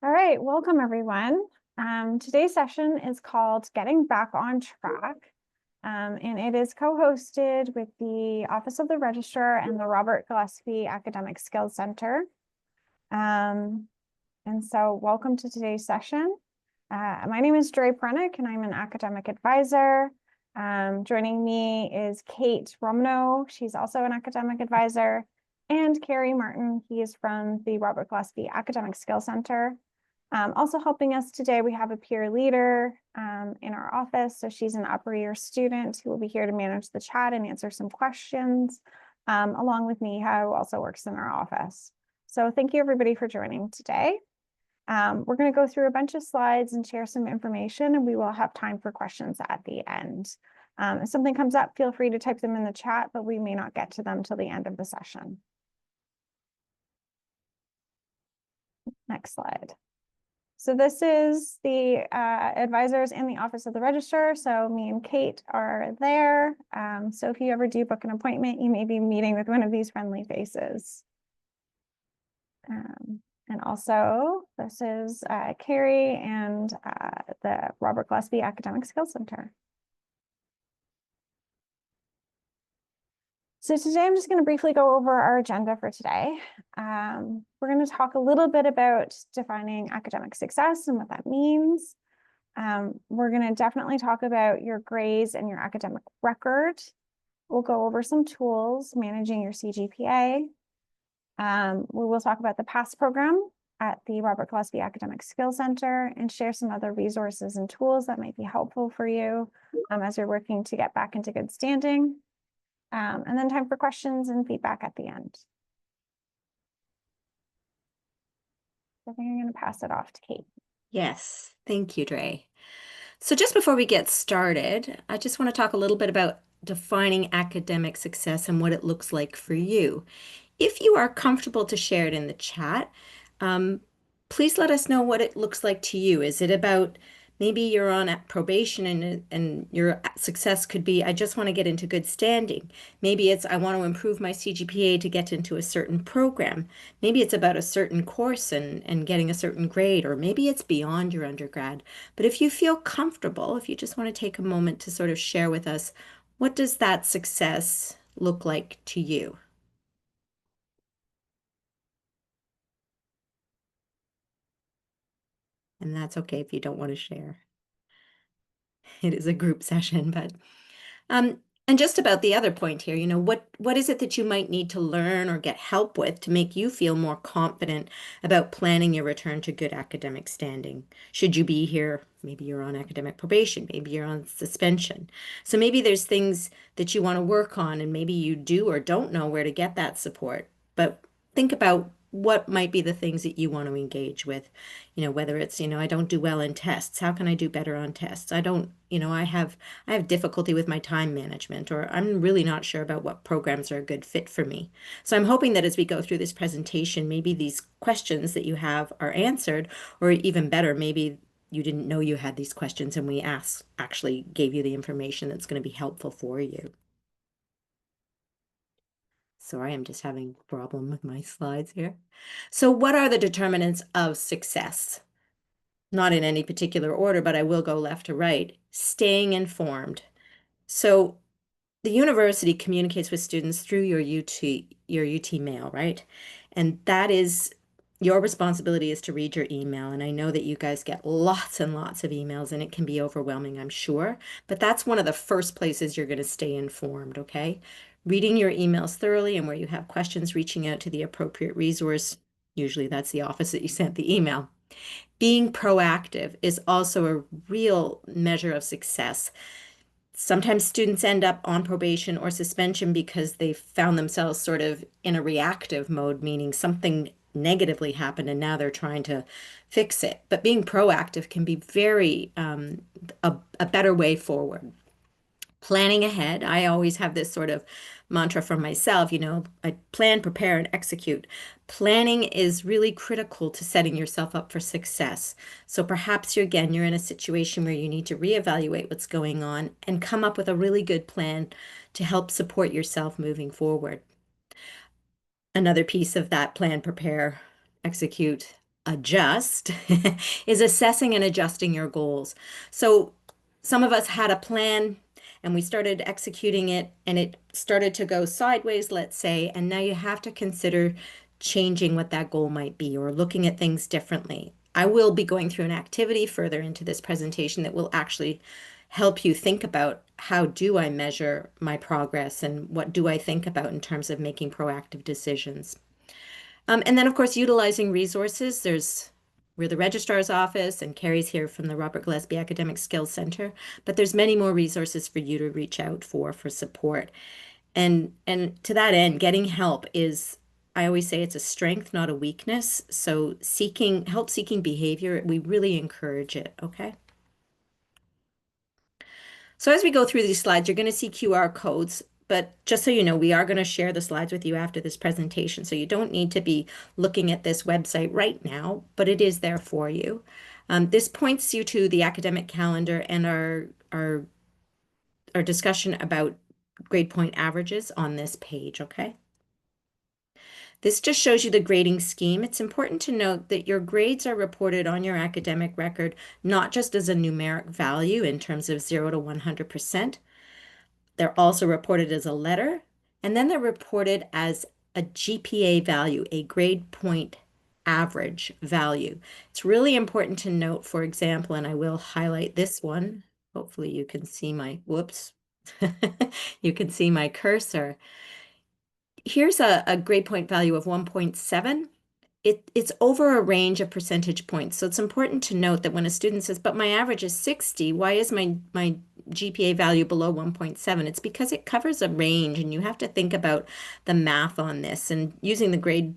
All right, welcome everyone. Today's session is called Getting Back on Track, and it is co-hosted with the Office of the Registrar and the Robert Gillespie Academic Skills Center. And so welcome to today's session. My name is Dre Prenick and I'm an academic advisor. Joining me is Kate Romano. She's also an academic advisor, and Carrie Martin. He is from the Robert Gillespie Academic Skills Center. Also helping us today, we have a peer leader in our office. So she's an upper year student who will be here to manage the chat and answer some questions, along with Neha, who also works in our office. So thank you everybody for joining today. We're going to go through a bunch of slides and share some information, and we will have time for questions at the end. If something comes up, feel free to type them in the chat, but we may not get to them till the end of the session. Next slide. So this is the advisors in the Office of the Registrar. So me and Kate are there. So if you ever do book an appointment, you may be meeting with one of these friendly faces. And also, this is Carrie and the Robert Gillespie Academic Skills Center. So today I'm just going to briefly go over our agenda for today. We're going to talk a little bit about defining academic success and what that means. We're going to definitely talk about your grades and your academic record. We'll go over some tools, managing your CGPA. We will talk about the PASS program at the Robert Gillespie Academic Skills Center and share some other resources and tools that might be helpful for you as you're working to get back into good standing. And then time for questions and feedback at the end. I think I'm going to pass it off to Kate. Yes, thank you, Dre. So just before we get started, I just want to talk a little bit about defining academic success and what it looks like for you. If you are comfortable to share it in the chat, please let us know what it looks like to you. Is it about maybe you're on probation and your success could be, I just want to get into good standing. Maybe it's, I want to improve my CGPA to get into a certain program. Maybe it's about a certain course and getting a certain grade, or maybe it's beyond your undergrad. But if you feel comfortable, if you just want to take a moment to sort of share with us, what does that success look like to you? And that's okay if you don't want to share. It is a group session, but and just about the other point here, what is it that you might need to learn or get help with to make you feel more confident about planning your return to good academic standing? Should you be here? Maybe you're on academic probation, maybe you're on suspension. So maybe there's things that you want to work on, and maybe you do or don't know where to get that support. But think about what might be the things that you want to engage with. Whether it's, I don't do well in tests. How can I do better on tests? I don't, I have difficulty with my time management, or I'm really not sure about what programs are a good fit for me. So I'm hoping that as we go through this presentation, maybe these questions that you have are answered, or even better, maybe you didn't know you had these questions and we actually gave you the information that's going to be helpful for you. Sorry, I'm just having a problem with my slides here. So what are the determinants of success? Not in any particular order, but I will go left to right. Staying informed. So the university communicates with students through your UT mail, right? And that is your responsibility is to read your email. And I know that you guys get lots and lots of emails, and it can be overwhelming, I'm sure. But that's one of the first places you're going to stay informed, okay? Reading your emails thoroughly, and where you have questions, reaching out to the appropriate resource. Usually that's the office that you sent the email. Being proactive is also a real measure of success. Sometimes students end up on probation or suspension because they found themselves sort of in a reactive mode, meaning something negatively happened and now they're trying to fix it. But being proactive can be very a better way forward. Planning ahead. I always have this sort of mantra for myself, I plan, prepare, and execute. Planning is really critical to setting yourself up for success. So perhaps you're in a situation where you need to reevaluate what's going on and come up with a really good plan to help support yourself moving forward. Another piece of that plan, prepare, execute adjust is assessing and adjusting your goals. So some of us had a plan and we started executing it and it started to go sideways, let's say, and now you have to consider changing what that goal might be or looking at things differently. I will be going through an activity further into this presentation that will actually help you think about how do I measure my progress and what do I think about in terms of making proactive decisions. And then, of course, utilizing resources. We're the registrar's office, and Carrie's here from the Robert Gillespie Academic Skills Center. But there's many more resources for you to reach out for support. And to that end, getting help is, I always say, it's a strength, not a weakness. So help-seeking behavior, we really encourage it. Okay. So as we go through these slides, you're going to see QR codes, but just so you know, we are going to share the slides with you after this presentation. So you don't need to be looking at this website right now, but it is there for you. This points you to the academic calendar and our discussion about grade point averages on this page, okay? This just shows you the grading scheme. It's important to note that your grades are reported on your academic record, not just as a numeric value in terms of 0 to 100%. They're also reported as a letter, and then they're reported as a GPA value, a grade point average value. It's really important to note, for example, and I will highlight this one. Hopefully you can see whoops, you can see my cursor. Here's a grade point value of 1.7. It's over a range of percentage points. So it's important to note that when a student says, but my average is 60, why is my GPA value below 1.7? It's because it covers a range and you have to think about the math on this, and using the grade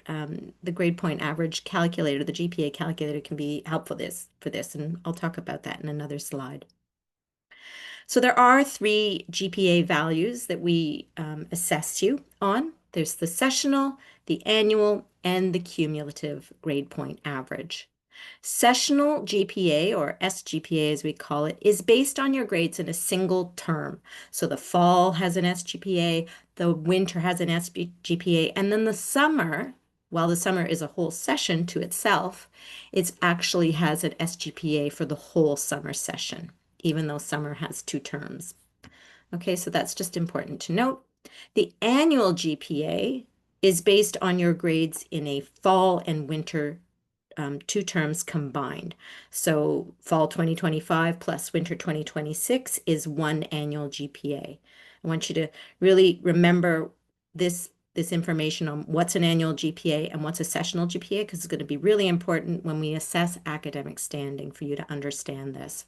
point average calculator, the GPA calculator, can be helpful for this, and I'll talk about that in another slide. So there are 3 GPA values that we assess you on. There's the sessional, the annual, and the cumulative grade point average. Sessional GPA, or SGPA as we call it, is based on your grades in a single term. So the fall has an SGPA, the winter has an SGPA, and then the summer, while the summer is a whole session to itself, it actually has an SGPA for the whole summer session, even though summer has 2 terms. Okay, so that's just important to note. The annual GPA is based on your grades in a fall and winter 2 terms combined. So fall 2025 plus winter 2026 is 1 annual GPA. I want you to really remember this information on what's an annual GPA and what's a sessional GPA, because it's going to be really important when we assess academic standing for you to understand this.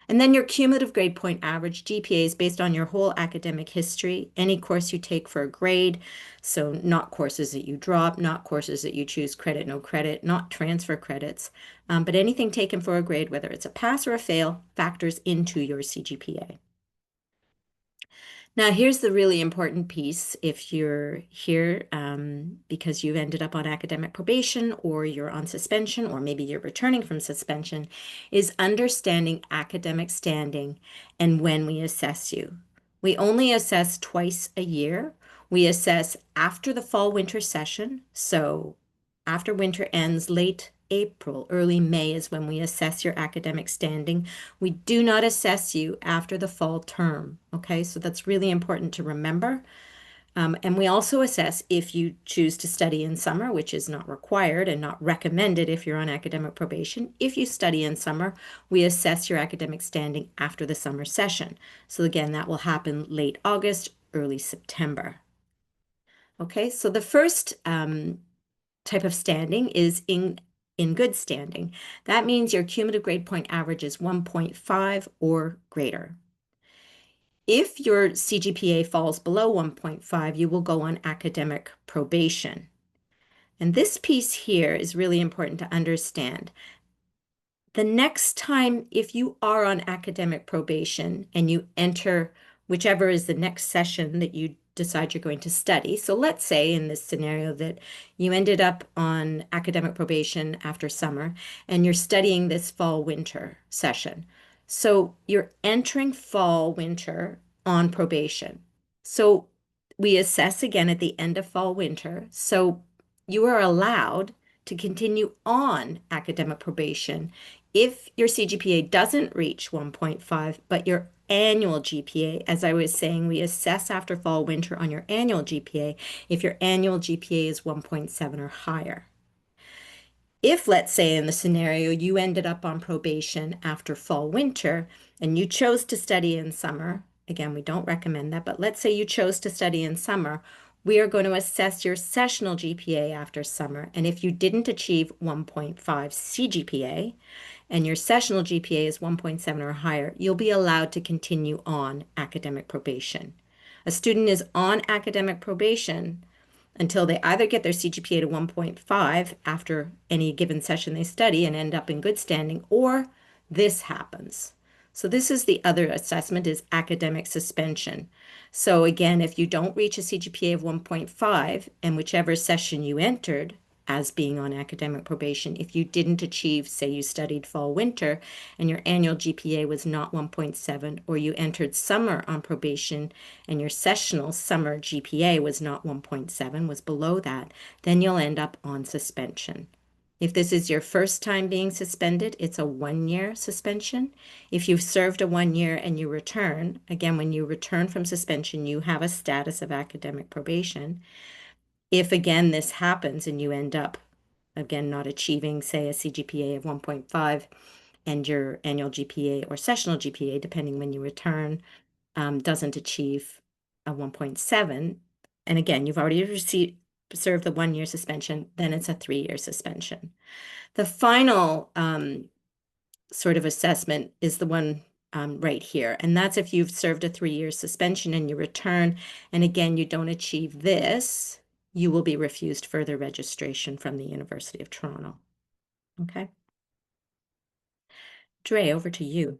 And then your cumulative grade point average, GPA, is based on your whole academic history, any course you take for a grade. So not courses that you drop, not courses that you choose credit, no credit, not transfer credits, but anything taken for a grade, whether it's a pass or a fail, factors into your CGPA. Now, here's the really important piece if you're here because you've ended up on academic probation or you're on suspension or maybe you're returning from suspension, is understanding academic standing and when we assess you. We only assess twice a year. We assess after the fall-winter session, so after winter ends, late April, early May is when we assess your academic standing. We do not assess you after the fall term, okay? So that's really important to remember. And we also assess if you choose to study in summer, which is not required and not recommended if you're on academic probation. If you study in summer, we assess your academic standing after the summer session. So again, that will happen late August, early September. Okay, so the first type of standing is in good standing. That means your cumulative grade point average is 1.5 or greater. If your CGPA falls below 1.5, you will go on academic probation. And this piece here is really important to understand. The next time, if you are on academic probation and you enter whichever is the next session that you decide you're going to study. So let's say in this scenario that you ended up on academic probation after summer and you're studying this fall-winter session. So you're entering fall-winter on probation. So we assess again at the end of fall-winter. So you are allowed to continue on academic probation if your CGPA doesn't reach 1.5, but your annual GPA, as I was saying, we assess after fall, winter on your annual GPA if your annual GPA is 1.7 or higher. If, let's say, in the scenario, you ended up on probation after fall, winter, and you chose to study in summer, again, we don't recommend that, but let's say you chose to study in summer, we are going to assess your sessional GPA after summer. And if you didn't achieve 1.5 CGPA and your sessional GPA is 1.7 or higher, you'll be allowed to continue on academic probation. A student is on academic probation until they either get their CGPA to 1.5 after any given session they study and end up in good standing, or this happens. So this is the other assessment, is academic suspension. So again, if you don't reach a CGPA of 1.5 and whichever session you entered as being on academic probation, if you didn't achieve, say you studied fall, winter, and your annual GPA was not 1.7, or you entered summer on probation and your sessional summer GPA was not 1.7, was below that, then you'll end up on suspension. If this is your first time being suspended, it's a 1-year suspension. If you've served a 1 year and you return, again, when you return from suspension, you have a status of academic probation. If again this happens and you end up, again, not achieving, say, a CGPA of 1.5 and your annual GPA or sessional GPA, depending when you return, doesn't achieve a 1.7, and again, you've already served the 1-year suspension, then it's a 3-year suspension. The final sort of assessment is the one right here, and that's if you've served a 3-year suspension and you return, and again, you don't achieve this, you will be refused further registration from the University of Toronto. Okay. Dre, over to you.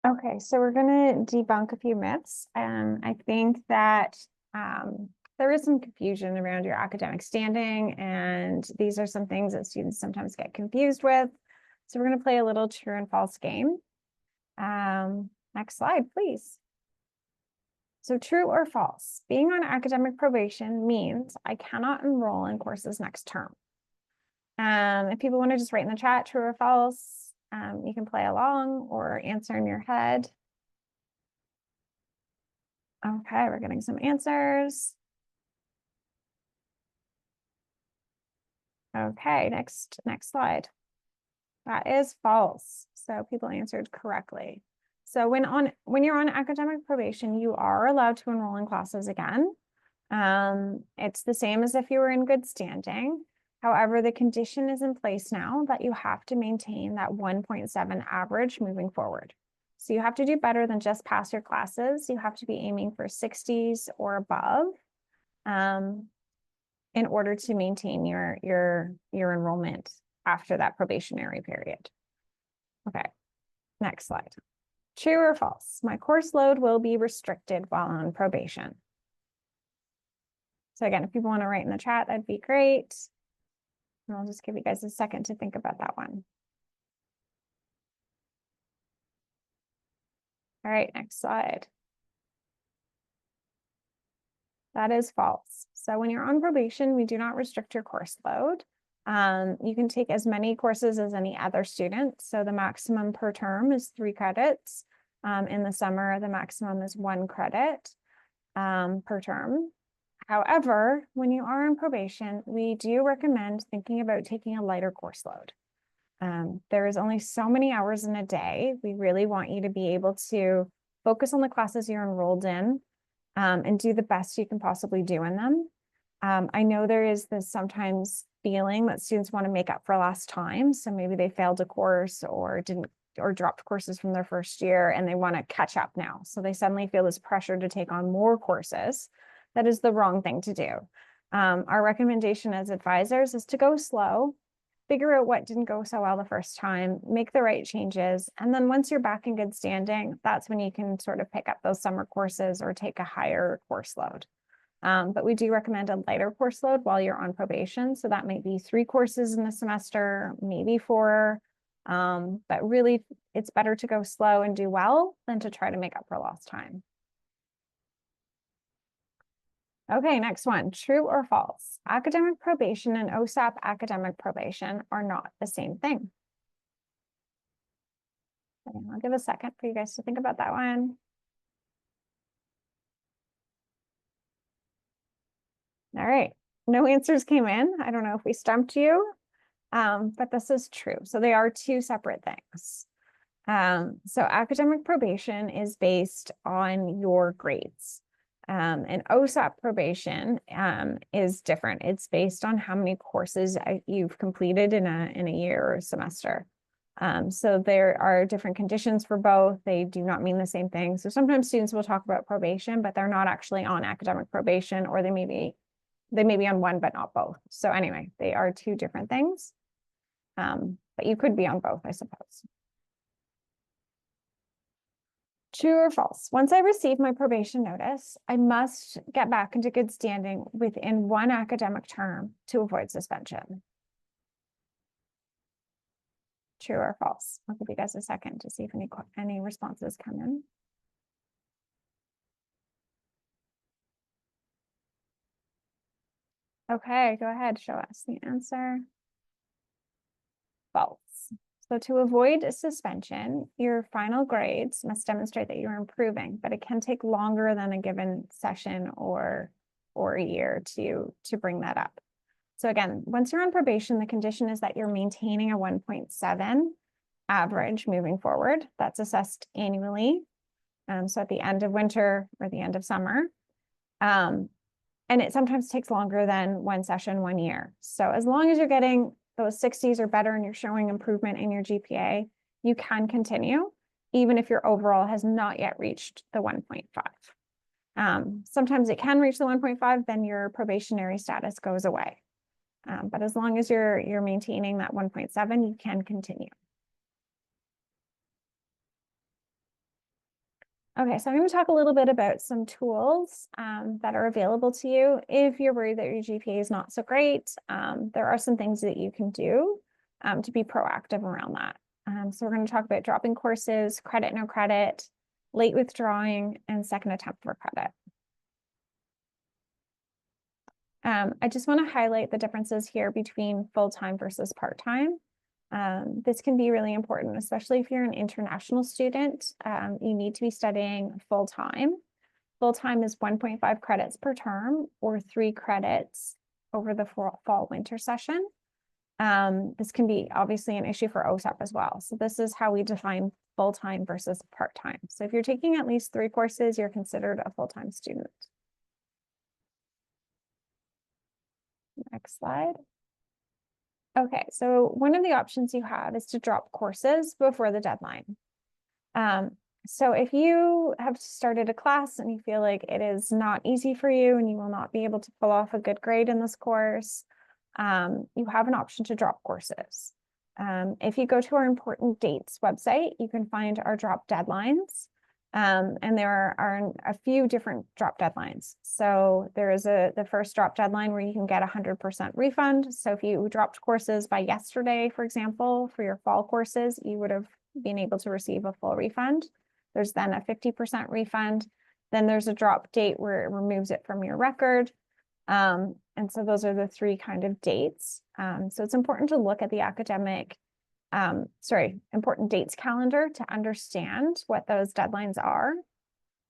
Okay, so we're going to debunk a few myths. I think that there is some confusion around your academic standing, and these are some things that students sometimes get confused with. So we're going to play a little true and false game. Next slide, please. So true or false, being on academic probation means I cannot enroll in courses next term. If people want to just write in the chat, true or false, you can play along or answer in your head. Okay, we're getting some answers. Okay, next slide. That is false. So people answered correctly. So when you're on academic probation, you are allowed to enroll in classes again. It's the same as if you were in good standing. However, the condition is in place now that you have to maintain that 1.7 average moving forward. So you have to do better than just pass your classes. You have to be aiming for 60s or above in order to maintain your enrollment after that probationary period. Okay, next slide. True or false? My course load will be restricted while on probation. So again, if people want to write in the chat, that'd be great. And I'll just give you guys a second to think about that one. All right, next slide. That is false. So when you're on probation, we do not restrict your course load. You can take as many courses as any other student. So the maximum per term is 3 credits. In the summer, the maximum is 1 credit per term. However, when you are on probation, we do recommend thinking about taking a lighter course load. There is only so many hours in a day. We really want you to be able to focus on the classes you're enrolled in and do the best you can possibly do in them. I know there is this sometimes feeling that students want to make up for lost time. So maybe they failed a course or dropped courses from their first year and they want to catch up now. So they suddenly feel this pressure to take on more courses. That is the wrong thing to do. Our recommendation as advisors is to go slow, figure out what didn't go so well the first time, make the right changes. And then once you're back in good standing, that's when you can sort of pick up those summer courses or take a higher course load. But we do recommend a lighter course load while you're on probation. So that might be 3 courses in the semester, maybe 4. But really, it's better to go slow and do well than to try to make up for lost time. Okay, next one, true or false? Academic probation and OSAP academic probation are not the same thing. And I'll give a second for you guys to think about that one. All right, no answers came in. I don't know if we stumped you, but this is true. So they are two separate things. So academic probation is based on your grades. And OSAP probation is different. It's based on how many courses you've completed in a year or a semester. So there are different conditions for both. They do not mean the same thing. So sometimes students will talk about probation, but they're not actually on academic probation, or they may be on one, but not both. So anyway, they are two different things. But you could be on both, I suppose. True or false? Once I receive my probation notice, I must get back into good standing within one academic term to avoid suspension. True or false? I'll give you guys a second to see if any responses come in. Okay, go ahead, show us the answer. False. So to avoid suspension, your final grades must demonstrate that you're improving, but it can take longer than a given session or a year to bring that up. So again, once you're on probation, the condition is that you're maintaining a 1.7 average moving forward. That's assessed annually. So at the end of winter or the end of summer. And it sometimes takes longer than one session, 1 year. So as long as you're getting those 60s or better and you're showing improvement in your GPA, you can continue, even if your overall has not yet reached the 1.5. Sometimes it can reach the 1.5, then your probationary status goes away. But as long as you're maintaining that 1.7, you can continue. Okay, so I'm going to talk a little bit about some tools that are available to you if you're worried that your GPA is not so great. There are some things that you can do to be proactive around that. So we're going to talk about dropping courses, credit, no credit, late withdrawing, and second attempt for credit. I just want to highlight the differences here between full-time versus part-time. This can be really important, especially if you're an international student. You need to be studying full-time. Full-time is 1.5 credits per term or 3 credits over the fall-winter session. This can be obviously an issue for OSAP as well. So this is how we define full-time versus part-time. So if you're taking at least 3 courses, you're considered a full-time student. Next slide. Okay, so one of the options you have is to drop courses before the deadline. So if you have started a class and you feel like it is not easy for you and you will not be able to pull off a good grade in this course, you have an option to drop courses. If you go to our important dates website, you can find our drop deadlines. And there are a few different drop deadlines. So there is the first drop deadline where you can get 100% refund. So if you dropped courses by yesterday, for example, for your fall courses, you would have been able to receive a full refund. There's then a 50% refund. Then there's a drop date where it removes it from your record. And so those are the 3 kind of dates. So it's important to look at the important dates calendar to understand what those deadlines are,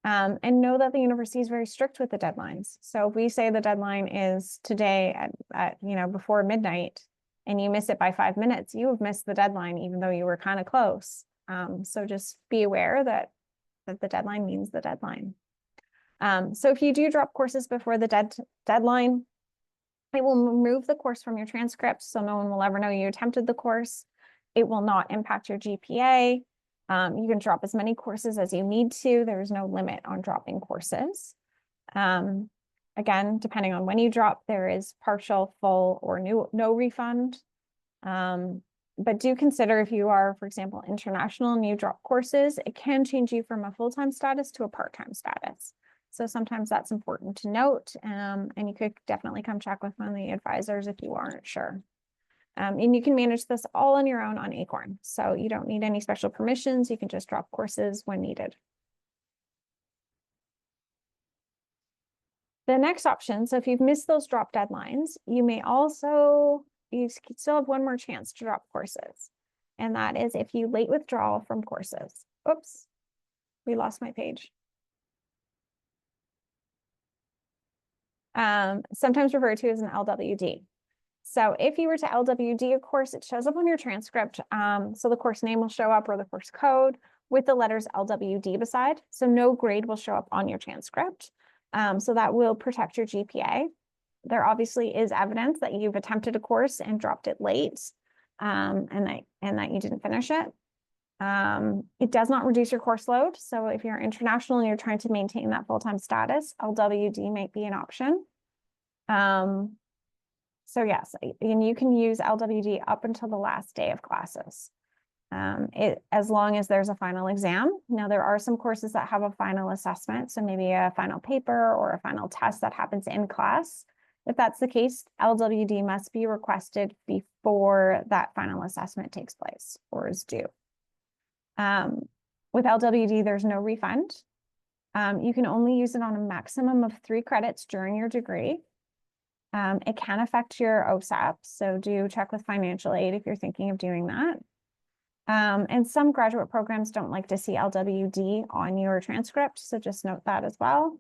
and know that the university is very strict with the deadlines. So if we say the deadline is today at before midnight and you miss it by 5 minutes, you have missed the deadline, even though you were kind of close. So just be aware that the deadline means the deadline. So if you do drop courses before the deadline, it will remove the course from your transcript, so no one will ever know you attempted the course. It will not impact your GPA. You can drop as many courses as you need to. There is no limit on dropping courses. Again, depending on when you drop, there is partial, full, or no refund. But do consider if you are, for example, international and you drop courses, it can change you from a full-time status to a part-time status. So sometimes that's important to note, and you could definitely come check with one of the advisors if you aren't sure. And you can manage this all on your own on Acorn. So you don't need any special permissions. You can just drop courses when needed. The next option, so if you've missed those drop deadlines, you still have one more chance to drop courses. And that is if you late withdraw from courses. Oops, we lost my page. Sometimes referred to as an LWD. So if you were to LWD a course, it shows up on your transcript. So the course name will show up or the course code with the letters LWD beside. So no grade will show up on your transcript. So that will protect your GPA. There obviously is evidence that you've attempted a course and dropped it late, and that you didn't finish it. It does not reduce your course load. So if you're international and you're trying to maintain that full-time status, LWD might be an option. So yes, and you can use LWD up until the last day of classes. As long as there's a final exam. Now, there are some courses that have a final assessment, so maybe a final paper or a final test that happens in class. If that's the case, LWD must be requested before that final assessment takes place or is due. With LWD, there's no refund. You can only use it on a maximum of 3 credits during your degree. It can affect your OSAP, so do check with financial aid if you're thinking of doing that. And some graduate programs don't like to see LWD on your transcript, so just note that as well.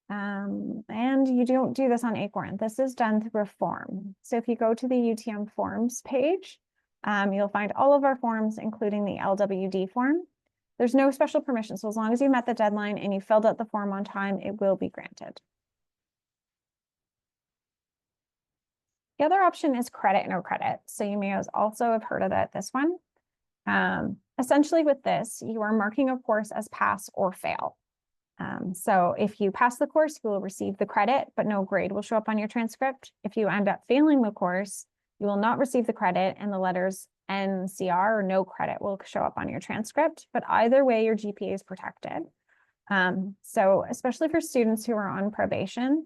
And you don't do this on Acorn. This is done through a form. So if you go to the UTM forms page, you'll find all of our forms, including the LWD form. There's no special permission, so as long as you met the deadline and you filled out the form on time, it will be granted. The other option is credit, no credit. So you may also have heard of this one. Essentially with this, you are marking a course as pass or fail. So if you pass the course, you will receive the credit, but no grade will show up on your transcript. If you end up failing the course, you will not receive the credit, and the letters NCR or no credit will show up on your transcript. But either way, your GPA is protected. So especially for students who are on probation,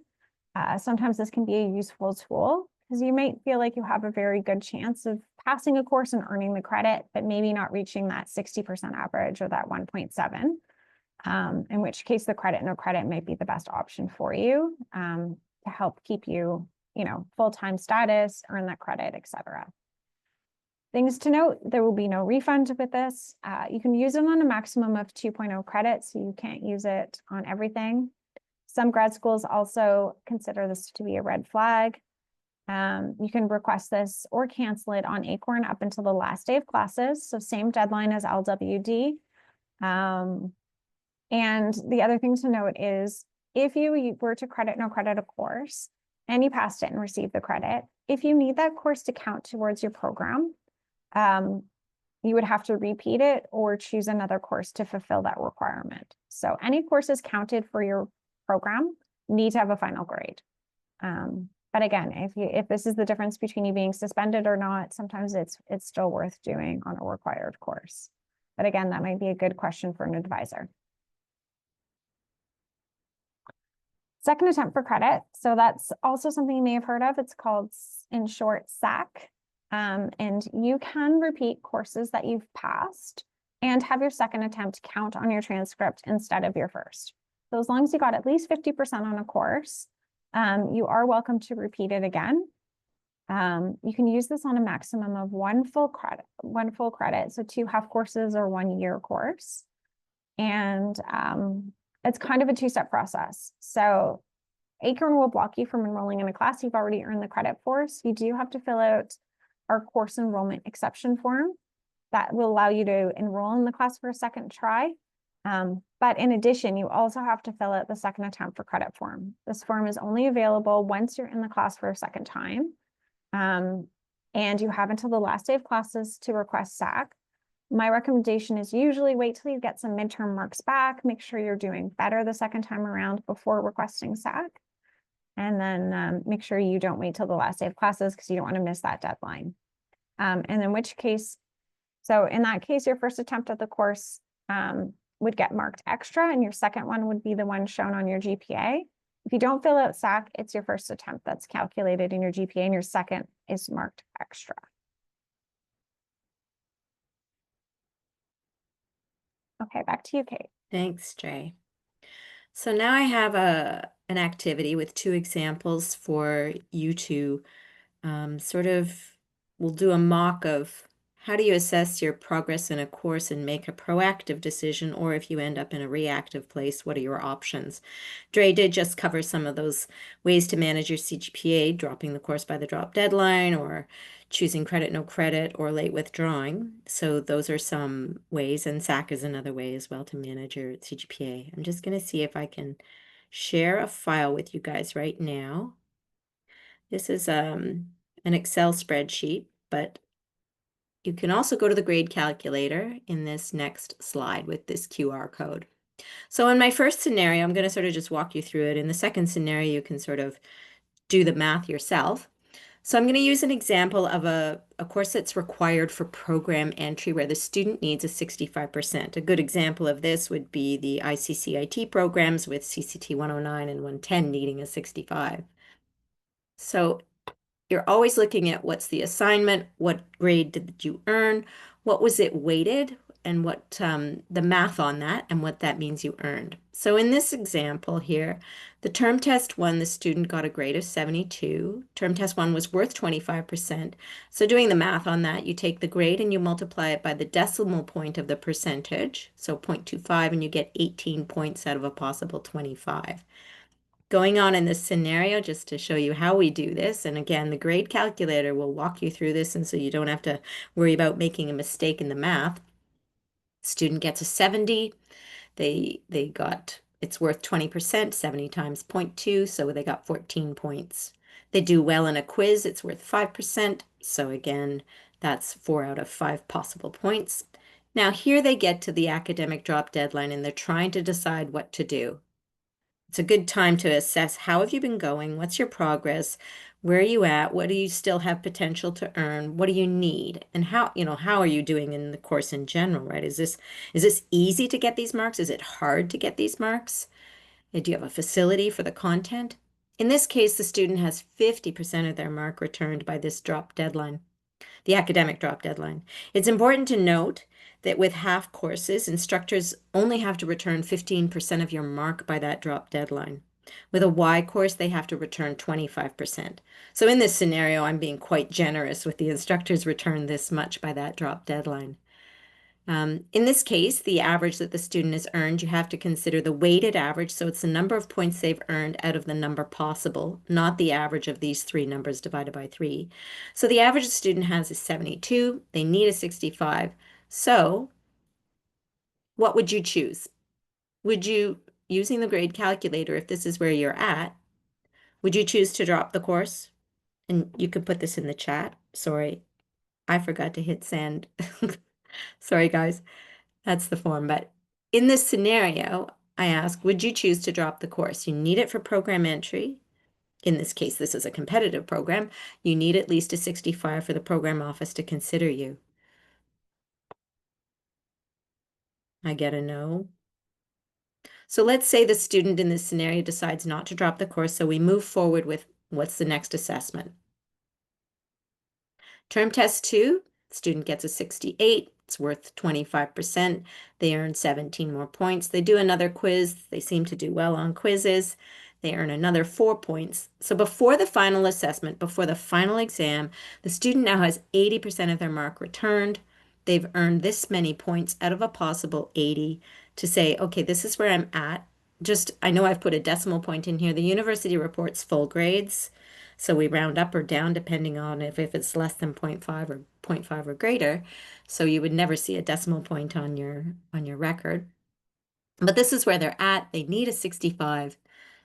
sometimes this can be a useful tool, because you might feel like you have a very good chance of passing a course and earning the credit, but maybe not reaching that 60% average or that 1.7, in which case the credit, no credit might be the best option for you to help keep you, full-time status, earn that credit, etc. Things to note, there will be no refund with this. You can use it on a maximum of 2.0 credits, so you can't use it on everything. Some grad schools also consider this to be a red flag. You can request this or cancel it on Acorn up until the last day of classes. So same deadline as LWD. And the other thing to note is if you were to credit, no credit a course and you passed it and received the credit, if you need that course to count towards your program, you would have to repeat it or choose another course to fulfill that requirement. So any courses counted for your program need to have a final grade. But again, if this is the difference between you being suspended or not, sometimes it's still worth doing on a required course. But again, that might be a good question for an advisor. Second attempt for credit. So that's also something you may have heard of. It's called, in short, SAC. And you can repeat courses that you've passed and have your second attempt count on your transcript instead of your first. So as long as you got at least 50% on a course, you are welcome to repeat it again. You can use this on a maximum of 1 full credit, so 2 half courses or 1 year course. And it's kind of a 2-step process. So Acorn will block you from enrolling in a class you've already earned the credit for. So you do have to fill out our course enrollment exception form that will allow you to enroll in the class for a second try. But in addition, you also have to fill out the second attempt for credit form. This form is only available once you're in the class for a second time. And you have until the last day of classes to request SAC. My recommendation is usually wait till you get some midterm marks back, make sure you're doing better the second time around before requesting SAC. And then make sure you don't wait till the last day of classes because you don't want to miss that deadline. And in which case, so in that case, your first attempt at the course would get marked extra, and your second one would be the one shown on your GPA. If you don't fill out SAC, it's your first attempt that's calculated in your GPA, and your second is marked extra. Okay, back to you, Kate. Thanks, Dre. So now I have a an activity with two examples for you to we'll do a mock of how do you assess your progress in a course and make a proactive decision, or if you end up in a reactive place, what are your options? Dre did just cover some of those ways to manage your CGPA, dropping the course by the drop deadline, or choosing credit, no credit, or late withdrawing. So those are some ways, and SAC is another way as well to manage your CGPA. I'm just going to see if I can share a file with you guys right now. This is an Excel spreadsheet, but you can also go to the grade calculator in this next slide with this QR code. So in my first scenario, I'm going to sort of just walk you through it. In the second scenario, you can sort of do the math yourself. So I'm going to use an example of a course that's required for program entry where the student needs a 65%. A good example of this would be the ICCIT programs with CCT 109 and 110 needing a 65. So you're always looking at what's the assignment, what grade did you earn, what was it weighted, and what the math on that, and what that means you earned. So in this example here, the term test one, the student got a grade of 72. Term test one was worth 25%. So doing the math on that, you take the grade and you multiply it by the decimal point of the percentage, so 0.25, and you get 18 points out of a possible 25. Going on in this scenario, just to show you how we do this, and again, the grade calculator will walk you through this, and so you don't have to worry about making a mistake in the math. Student gets a 70. They got, it's worth 20%, 70 times 0.2, so they got 14 points. They do well in a quiz, it's worth 5%, so again, that's 4 out of 5 possible points. Now here they get to the academic drop deadline, and they're trying to decide what to do. It's a good time to assess how have you been going, what's your progress, where are you at, what do you still have potential to earn, what do you need, and how are you doing in the course in general, right? Is this easy to get these marks? Is it hard to get these marks? Do you have a facility for the content? In this case, the student has 50% of their mark returned by this drop deadline, the academic drop deadline. It's important to note that with half courses, instructors only have to return 15% of your mark by that drop deadline. With a Y course, they have to return 25%. So in this scenario, I'm being quite generous with the instructors return this much by that drop deadline. In this case, the average that the student has earned, you have to consider the weighted average. So it's the number of points they've earned out of the number possible, not the average of these three numbers divided by 3. So the average the student has is 72. They need a 65. So what would you choose? Would you, using the grade calculator, if this is where you're at, would you choose to drop the course? And you could put this in the chat. Sorry, I forgot to hit send. Sorry, guys. That's the form. But in this scenario, I ask, would you choose to drop the course? You need it for program entry. In this case, this is a competitive program. You need at least a 65 for the program office to consider you. I get a no. So let's say the student in this scenario decides not to drop the course, so we move forward with what's the next assessment. Term test 2, student gets a 68. It's worth 25%. They earn 17 more points. They do another quiz. They seem to do well on quizzes. They earn another 4 points. So before the final assessment, before the final exam, the student now has 80% of their mark returned. They've earned this many points out of a possible 80 to say, okay, this is where I'm at. Just, I know I've put a decimal point in here. The university reports full grades. So we round up or down depending on if it's less than 0.5 or 0.5 or greater. So you would never see a decimal point on your record. But this is where they're at. They need a 65.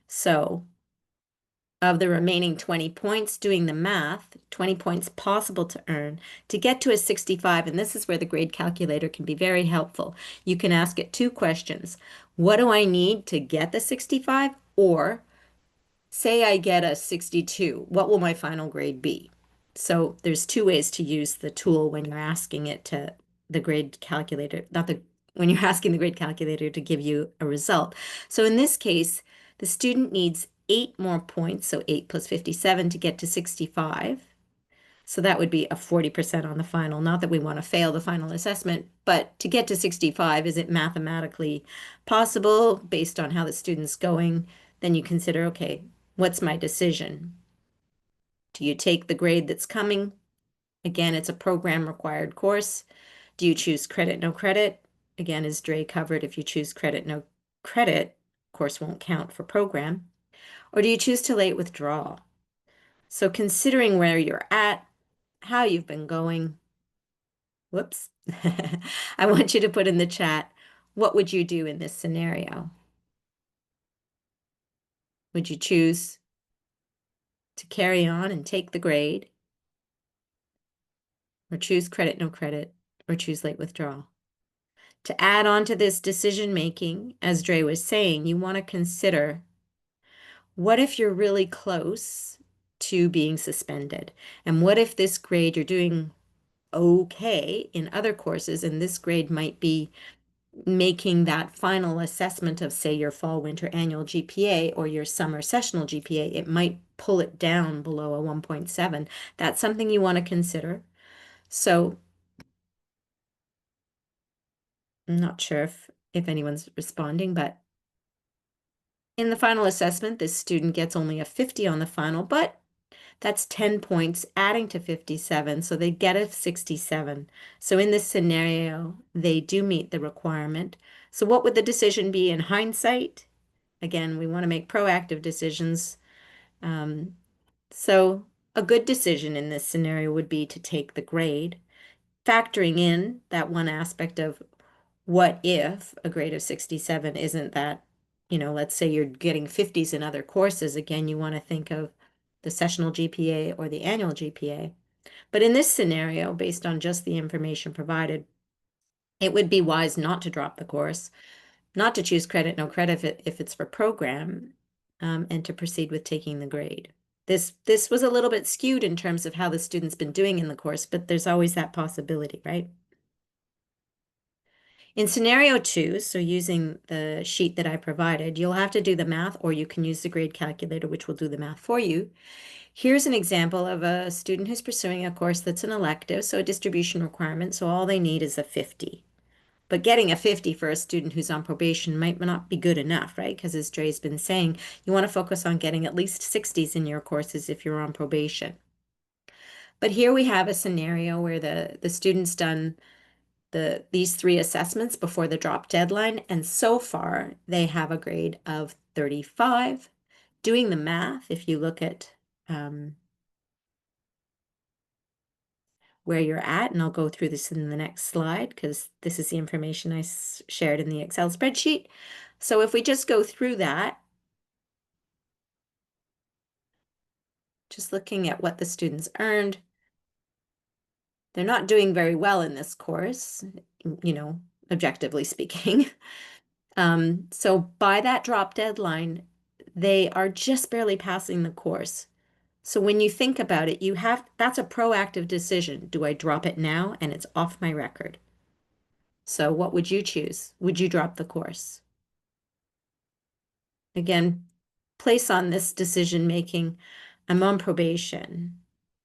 So of the remaining 20 points, doing the math, 20 points possible to earn to get to a 65. And this is where the grade calculator can be very helpful. You can ask it 2 questions. What do I need to get the 65? Or say I get a 62, what will my final grade be? So there's 2 ways to use the tool when you're asking it to the grade calculator, when you're asking the grade calculator to give you a result. So in this case, the student needs 8 more points, so 8 plus 57 to get to 65. So that would be a 40% on the final. Not that we want to fail the final assessment, but to get to 65, is it mathematically possible based on how the student's going? then you consider, okay, what's my decision? Do you take the grade that's coming? Again, it's a program required course. Do you choose credit, no credit? Again, as Dre covered, if you choose credit, no credit, course won't count for program. Or do you choose to late withdraw? So considering where you're at, how you've been going, whoops, I want you to put in the chat, what would you do in this scenario? Would you choose to carry on and take the grade, or choose credit, no credit, or choose late withdrawal? To add on to this decision making, as Dre was saying, you want to consider, what if you're really close to being suspended? And what if this grade you're doing okay in other courses, and this grade might be making that final assessment of, say, your fall, winter, annual GPA or your summer sessional GPA, it might pull it down below a 1.7. That's something you want to consider. So I'm not sure if anyone's responding, but in the final assessment, this student gets only a 50 on the final, but that's 10 points adding to 57, so they get a 67. So in this scenario, they do meet the requirement. So what would the decision be in hindsight? Again, we want to make proactive decisions. So a good decision in this scenario would be to take the grade, factoring in that one aspect of, what if a grade of 67 isn't that, let's say you're getting 50s in other courses. Again, you want to think of the sessional GPA or the annual GPA. But in this scenario, based on just the information provided, it would be wise not to drop the course, not to choose credit, no credit if it's for program, and to proceed with taking the grade. This was a little bit skewed in terms of how the student's been doing in the course, but there's always that possibility, right? In scenario 2, so using the sheet that I provided, you'll have to do the math, or you can use the grade calculator, which will do the math for you. Here's an example of a student who's pursuing a course that's an elective, so a distribution requirement, so all they need is a 50. But getting a 50 for a student who's on probation might not be good enough, right? Because as Dre's been saying, you want to focus on getting at least 60s in your courses if you're on probation. But here we have a scenario where the student's done these 3 assessments before the drop deadline, and so far they have a grade of 35. Doing the math, if you look at where you're at, and I'll go through this in the next slide because this is the information I shared in the Excel spreadsheet. So if we just go through that, just looking at what the students earned, they're not doing very well in this course, objectively speaking. So by that drop deadline, they are just barely passing the course. So when you think about it, that's a proactive decision. Do I drop it now and it's off my record? So what would you choose? Would you drop the course? Again, place on this decision making, I'm on probation.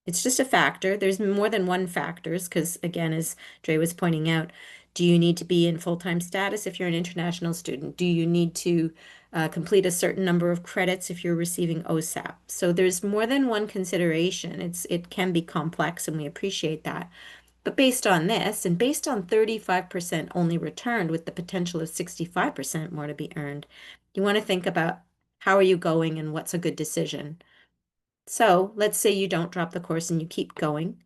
It's just a factor. There's more than one factors because, again, as Dre was pointing out, do you need to be in full-time status if you're an international student? Do you need to complete a certain number of credits if you're receiving OSAP? So there's more than one consideration. It can be complex, and we appreciate that. But based on this, and based on 35% only returned with the potential of 65% more to be earned, you want to think about, how are you going and what's a good decision? So let's say you don't drop the course and you keep going.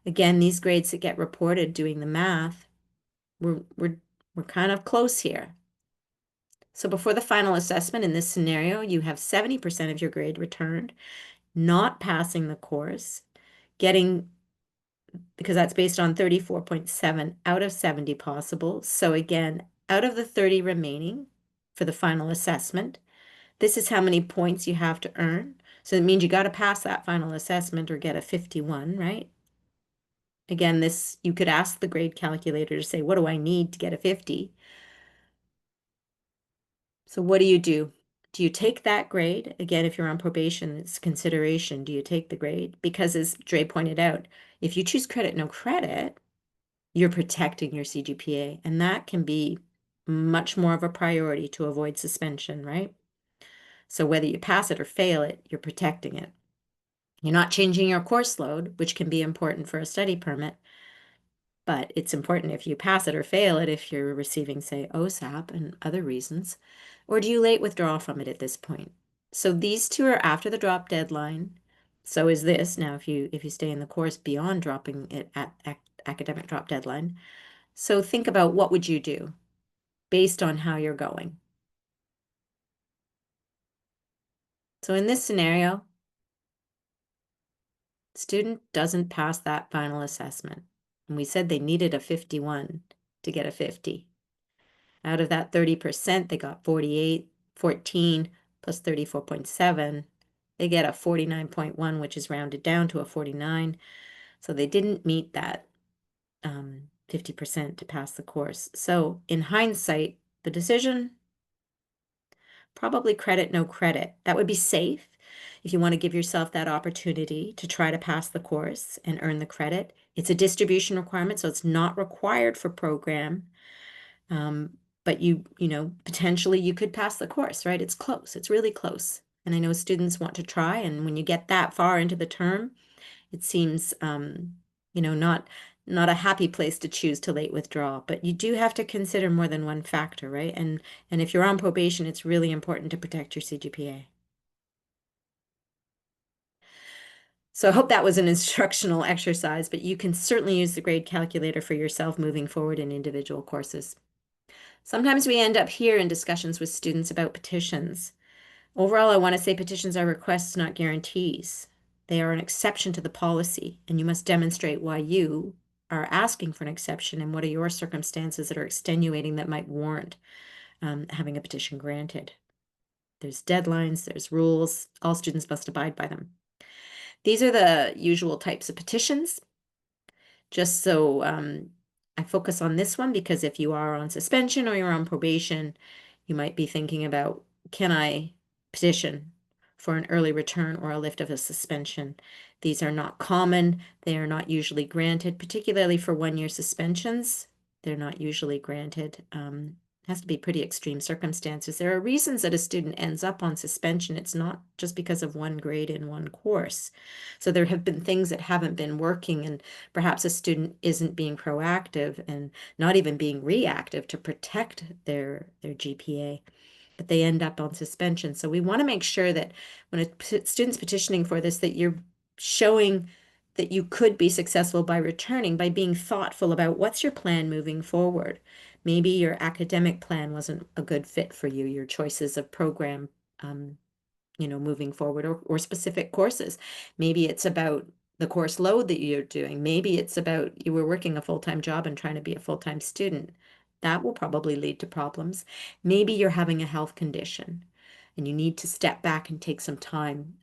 Again, these grades that get reported doing the math, we're kind of close here. So before the final assessment in this scenario, you have 70% of your grade returned, not passing the course, because that's based on 34.7 out of 70 possible. So again, out of the 30 remaining for the final assessment, this is how many points you have to earn. So it means you got to pass that final assessment or get a 51, right? Again, you could ask the grade calculator to say, what do I need to get a 50? So what do you do? Do you take that grade? Again, if you're on probation, it's consideration. Do you take the grade? Because as Dre pointed out, if you choose credit, no credit, you're protecting your CGPA, and that can be much more of a priority to avoid suspension, right? So whether you pass it or fail it, you're protecting it. You're not changing your course load, which can be important for a study permit, but it's important if you pass it or fail it if you're receiving, say, OSAP and other reasons. Or do you late withdraw from it at this point? So these two are after the drop deadline. So is this. Now, if you stay in the course beyond dropping it at academic drop deadline. So think about what would you do based on how you're going. So in this scenario, student doesn't pass that final assessment. And we said they needed a 51 to get a 50. Out of that 30%, they got 48, 14 plus 34.7. They get a 49.1, which is rounded down to a 49. So they didn't meet that 50% to pass the course. So in hindsight, the decision, probably credit, no credit. That would be safe if you want to give yourself that opportunity to try to pass the course and earn the credit. It's a distribution requirement, so it's not required for program. But you know, potentially you could pass the course, right? It's close. It's really close. And I know students want to try, and when you get that far into the term, it seems, you know, not a happy place to choose to late withdraw. But you do have to consider more than one factor, right? And if you're on probation, it's really important to protect your CGPA. So I hope that was an instructional exercise, but you can certainly use the grade calculator for yourself moving forward in individual courses. Sometimes we end up here in discussions with students about petitions. Overall, I want to say petitions are requests, not guarantees. They are an exception to the policy, and you must demonstrate why you are asking for an exception and what are your circumstances that are extenuating that might warrant having a petition granted. There's deadlines, there's rules, all students must abide by them. These are the usual types of petitions. Just so I focus on this one because if you are on suspension or you're on probation, you might be thinking about, can I petition for an early return or a lift of a suspension? These are not common. They are not usually granted, particularly for one-year suspensions. They're not usually granted. Has to be pretty extreme circumstances. There are reasons that a student ends up on suspension. It's not just because of one grade in one course. So there have been things that haven't been working, and perhaps a student isn't being proactive and not even being reactive to protect their GPA, but they end up on suspension. So we want to make sure that when a student's petitioning for this, that you're showing that you could be successful by returning, by being thoughtful about what's your plan moving forward. Maybe your academic plan wasn't a good fit for you, your choices of program, you know, moving forward, or specific courses. Maybe it's about the course load that you're doing. Maybe it's about you were working a full-time job and trying to be a full-time student. That will probably lead to problems. Maybe you're having a health condition and you need to step back and take some time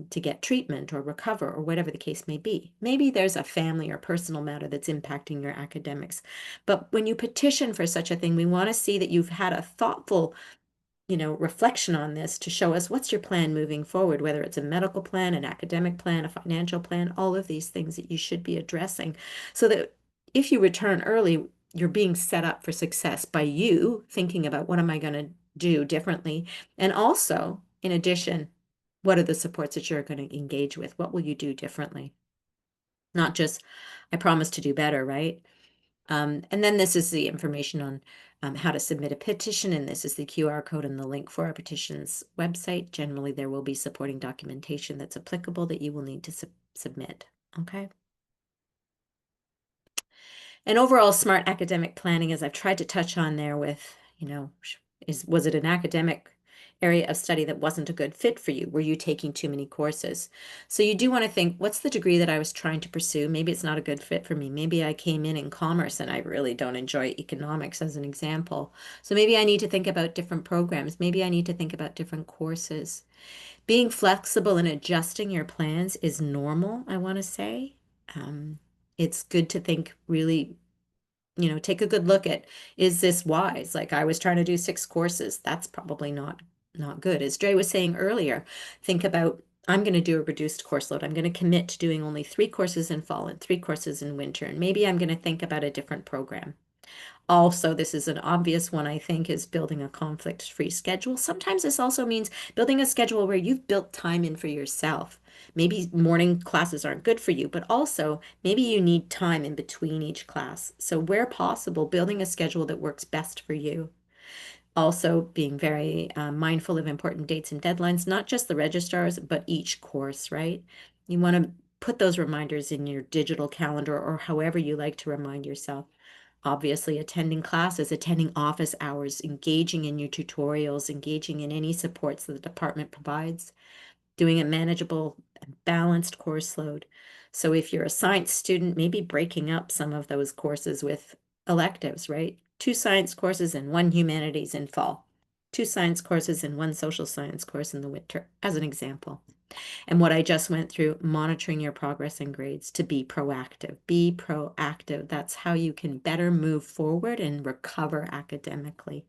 to get treatment or recover or whatever the case may be. Maybe there's a family or personal matter that's impacting your academics. But when you petition for such a thing, we want to see that you've had a thoughtful, you know, reflection on this to show us what's your plan moving forward, whether it's a medical plan, an academic plan, a financial plan, all of these things that you should be addressing so that if you return early, you're being set up for success by you thinking about what am I going to do differently? And also, in addition, what are the supports that you're going to engage with? What will you do differently? Not just, I promise to do better, right? And then this is the information on how to submit a petition, and this is the QR code and the link for our petitions website. Generally, there will be supporting documentation that's applicable that you will need to submit, okay? And overall smart academic planning, as I've tried to touch on there with, you know, was it an academic area of study that wasn't a good fit for you? Were you taking too many courses? So you do want to think, what's the degree that I was trying to pursue? Maybe it's not a good fit for me. Maybe I came in commerce and I really don't enjoy economics as an example. So maybe I need to think about different programs. Maybe I need to think about different courses. Being flexible and adjusting your plans is normal, I want to say. It's good to think really, you know, take a good look at, is this wise? Like I was trying to do 6 courses. That's probably not good. As Dre was saying earlier, think about, I'm going to do a reduced course load. I'm going to commit to doing only 3 courses in fall and 3 courses in winter. And maybe I'm going to think about a different program. Also, this is an obvious one, I think, is building a conflict-free schedule. Sometimes this also means building a schedule where you've built time in for yourself. Maybe morning classes aren't good for you, but also maybe you need time in between each class. So where possible, building a schedule that works best for you. Also being very mindful of important dates and deadlines, not just the registrars, but each course, right? You want to put those reminders in your digital calendar or however you like to remind yourself. Obviously, attending classes, attending office hours, engaging in your tutorials, engaging in any supports that the department provides, doing a manageable, balanced course load. So if you're a science student, maybe breaking up some of those courses with electives, right? 2 science courses and 1 humanities in fall. 2 science courses and 1 social science course in the winter, as an example. And what I just went through, monitoring your progress and grades to be proactive. Be proactive. That's how you can better move forward and recover academically.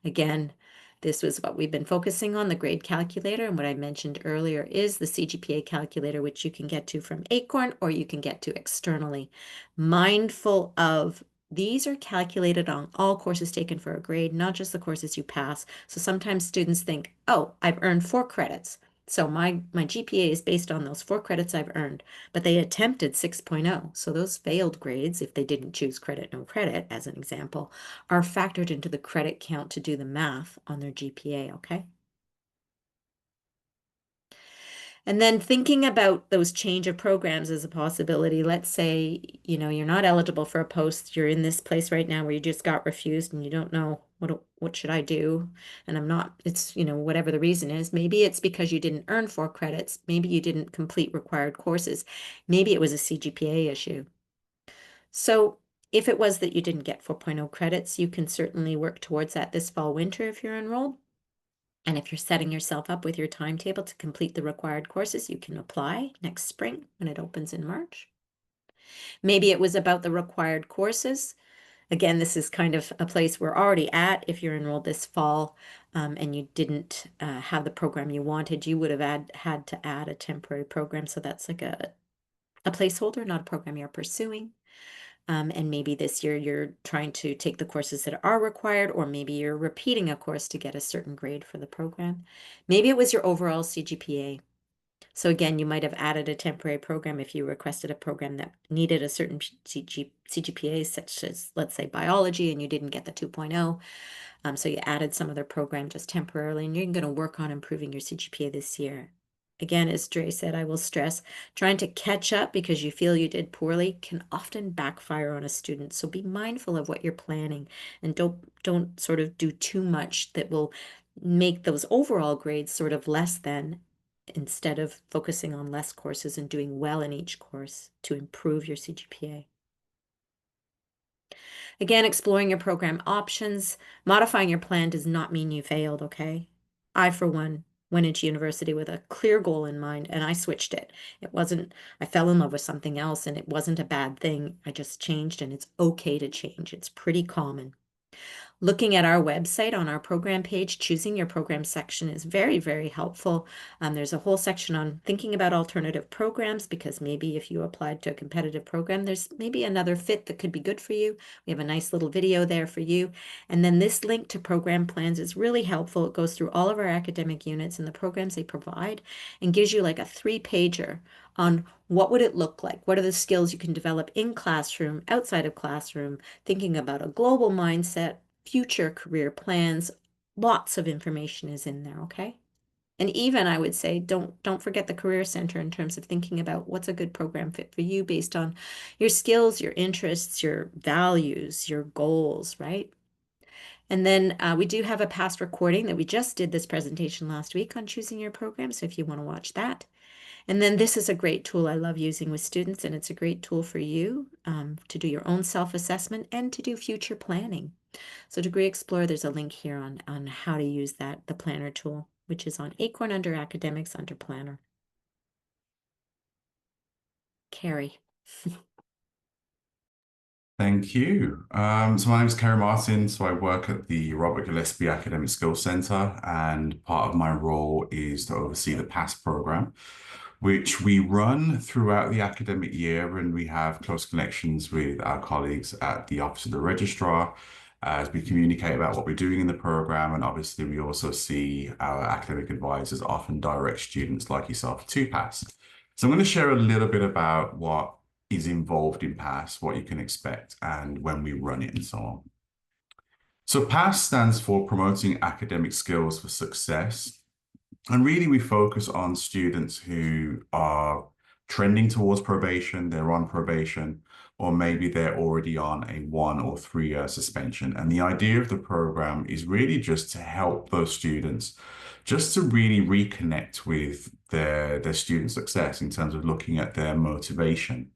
Again, this was what we've been focusing on, the grade calculator. And what I mentioned earlier is the CGPA calculator, which you can get to from Acorn or you can get to externally. Mindful of these are calculated on all courses taken for a grade, not just the courses you pass. So sometimes students think, oh, I've earned 4 credits. So my GPA is based on those 4 credits I've earned, but they attempted 6.0. So those failed grades, if they didn't choose credit, no credit, as an example, are factored into the credit count to do the math on their GPA, okay? And then thinking about those change of programs as a possibility. Let's say, you're not eligible for a post. You're in this place right now where you just got refused and you don't know what should I do? And I'm not, it's, whatever the reason is. Maybe it's because you didn't earn 4 credits. Maybe you didn't complete required courses. Maybe it was a CGPA issue. So if it was that you didn't get 4.0 credits, you can certainly work towards that this fall, winter if you're enrolled. And if you're setting yourself up with your timetable to complete the required courses, you can apply next spring when it opens in March. Maybe it was about the required courses. Again, this is kind of a place we're already at. If you're enrolled this fall and you didn't have the program you wanted, you would have had to add a temporary program. So that's like a placeholder, not a program you're pursuing. And maybe this year you're trying to take the courses that are required, or maybe you're repeating a course to get a certain grade for the program. Maybe it was your overall CGPA. So again, you might have added a temporary program if you requested a program that needed a certain CGPA, such as, let's say, biology, and you didn't get the 2.0. So you added some other program just temporarily, and you're going to work on improving your CGPA this year. Again, as Dre said, I will stress, trying to catch up because you feel you did poorly can often backfire on a student. So be mindful of what you're planning and don't sort of do too much that will make those overall grades sort of less than, instead of focusing on less courses and doing well in each course to improve your CGPA. Again, exploring your program options. Modifying your plan does not mean you failed, okay? I, for one, went into university with a clear goal in mind and I switched it. I fell in love with something else and it wasn't a bad thing. I just changed, and it's okay to change. It's pretty common. Looking at our website on our program page, choosing your program section is very, very helpful. There's a whole section on thinking about alternative programs, because maybe if you applied to a competitive program, there's maybe another fit that could be good for you. We have a nice little video there for you. And then this link to program plans is really helpful. It goes through all of our academic units and the programs they provide and gives you like a 3-pager on what would it look like? What are the skills you can develop in classroom, outside of classroom, thinking about a global mindset, future career plans. Lots of information is in there, okay? And even I would say don't forget the Career Center in terms of thinking about what's a good program fit for you based on your skills, your interests, your values, your goals, right? And then we do have a past recording that we just did this presentation last week on choosing your program. So if you want to watch that. And then this is a great tool I love using with students, and it's a great tool for you to do your own self-assessment and to do future planning. So Degree Explorer, there's a link here on how to use that, the planner tool, which is on Acorn under Academics under Planner. Carrie. Thank you. So my name is Kerry Martin. So I work at the Robert Gillespie Academic Skills Center, and part of my role is to oversee the PASS program, which we run throughout the academic year, and we have close connections with our colleagues at the Office of the Registrar as we communicate about what we're doing in the program. And obviously, we also see our academic advisors often direct students like yourself to PASS. So I'm going to share a little bit about what is involved in PASS, what you can expect, and when we run it and so on. So PASS stands for Promoting Academic Skills for Success. And really, we focus on students who are trending towards probation, they're on probation, or maybe they're already on a 1 or 3 year suspension. And the idea of the program is really just to help those students just to really reconnect with their student success in terms of looking at their motivation,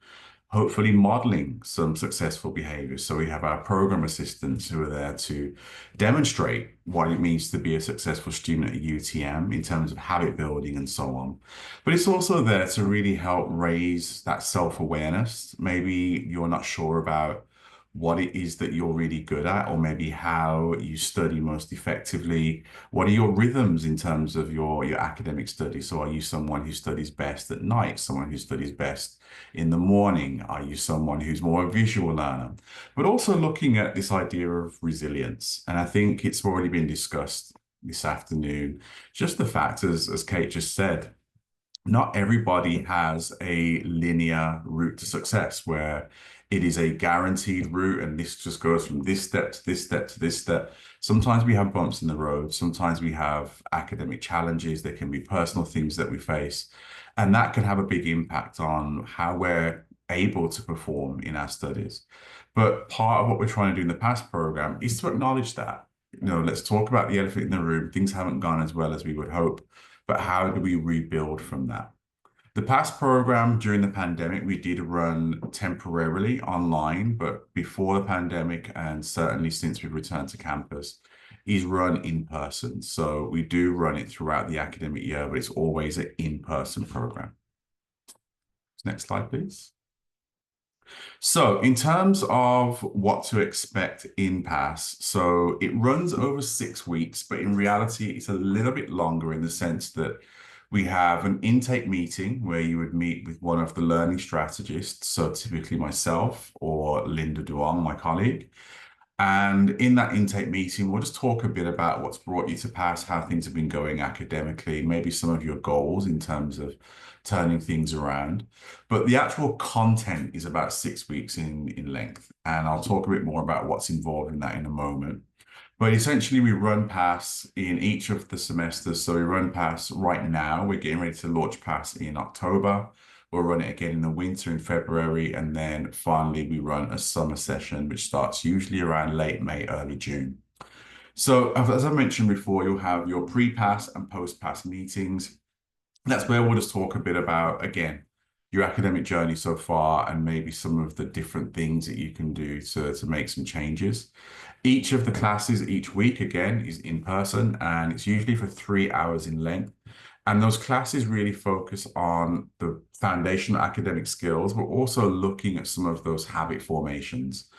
hopefully modeling some successful behaviors. So we have our program assistants who are there to demonstrate what it means to be a successful student at UTM in terms of habit building and so on. But it's also there to really help raise that self-awareness. Maybe you're not sure about what it is that you're really good at, or maybe how you study most effectively. What are your rhythms in terms of your academic study? So are you someone who studies best at night, someone who studies best in the morning? Are you someone who's more a visual learner? But also looking at this idea of resilience. And I think it's already been discussed this afternoon, just the fact, as Kate just said, not everybody has a linear route to success where it is a guaranteed route and this just goes from this step to this step to this step. Sometimes we have bumps in the road. Sometimes we have academic challenges. There can be personal things that we face, and that can have a big impact on how we're able to perform in our studies. But part of what we're trying to do in the PASS program is to acknowledge that. Let's talk about the elephant in the room. Things haven't gone as well as we would hope, but how do we rebuild from that? The PASS program during the pandemic, we did run temporarily online, but before the pandemic, and certainly since we've returned to campus, is run in person. So we do run it throughout the academic year, but it's always an in-person program. Next slide, please. So in terms of what to expect in PASS, so it runs over 6 weeks, but in reality, it's a little bit longer in the sense that we have an intake meeting where you would meet with one of the learning strategists, so typically myself or Linda Duong, my colleague. And in that intake meeting, we'll just talk a bit about what's brought you to PASS, how things have been going academically, maybe some of your goals in terms of turning things around. But the actual content is about 6 weeks in length. And I'll talk a bit more about what's involved in that in a moment. But essentially, we run PASS in each of the semesters. So we run PASS right now. We're getting ready to launch PASS in October. We'll run it again in the winter in February. And then finally, we run a summer session, which starts usually around late May, early June. So as I mentioned before, you'll have your pre-PASS and post-PASS meetings. That's where we'll just talk a bit about, again, your academic journey so far and maybe some of the different things that you can do to make some changes. Each of the classes each week, again, is in person, and it's usually for 3 hours in length. And those classes really focus on the foundational academic skills, but also looking at some of those habit formations.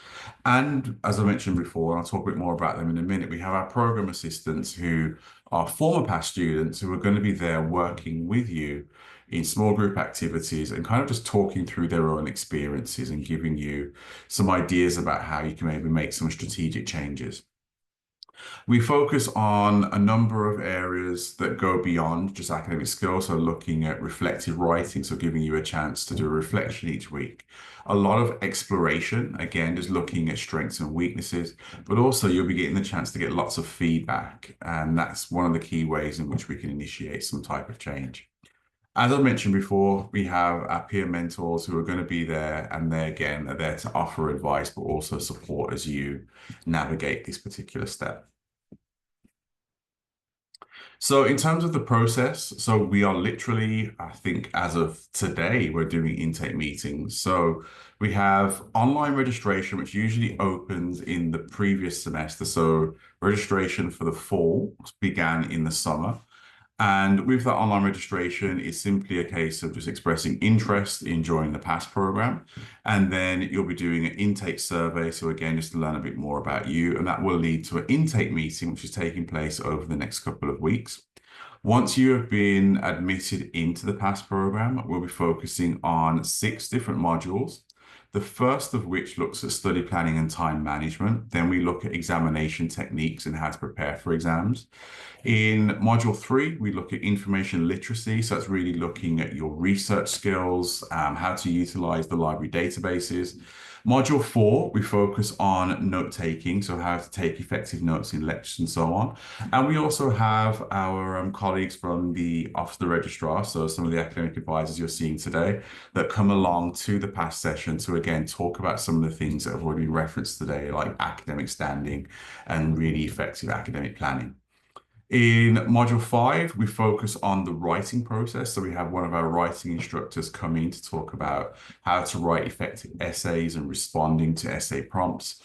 And as I mentioned before, and I'll talk a bit more about them in a minute, we have our program assistants who are former PASS students who are going to be there working with you in small group activities and kind of just talking through their own experiences and giving you some ideas about how you can maybe make some strategic changes. We focus on a number of areas that go beyond just academic skills, so looking at reflective writing, so giving you a chance to do a reflection each week. A lot of exploration, again, just looking at strengths and weaknesses, but also you'll be getting the chance to get lots of feedback, and that's one of the key ways in which we can initiate some type of change. As I mentioned before, we have our peer mentors who are going to be there, and they, again, are there to offer advice, but also support as you navigate this particular step. So in terms of the process, so we are literally, I think as of today, we're doing intake meetings. So we have online registration, which usually opens in the previous semester. So registration for the fall began in the summer. And with that online registration, it's simply a case of just expressing interest in joining the PASS program. And then you'll be doing an intake survey. So again, just to learn a bit more about you. And that will lead to an intake meeting, which is taking place over the next couple of weeks. Once you have been admitted into the PASS program, we'll be focusing on 6 different modules. The first of which looks at study planning and time management. Then we look at examination techniques and how to prepare for exams. In module 3, we look at information literacy. So it's really looking at your research skills, how to utilize the library databases. Module 4, we focus on note taking, so how to take effective notes in lectures and so on. And we also have our colleagues from the Office of the Registrar, so some of the academic advisors you're seeing today, that come along to the past session to again talk about some of the things that have already been referenced today, like academic standing and really effective academic planning. In module 5, we focus on the writing process. So we have one of our writing instructors come in to talk about how to write effective essays and responding to essay prompts.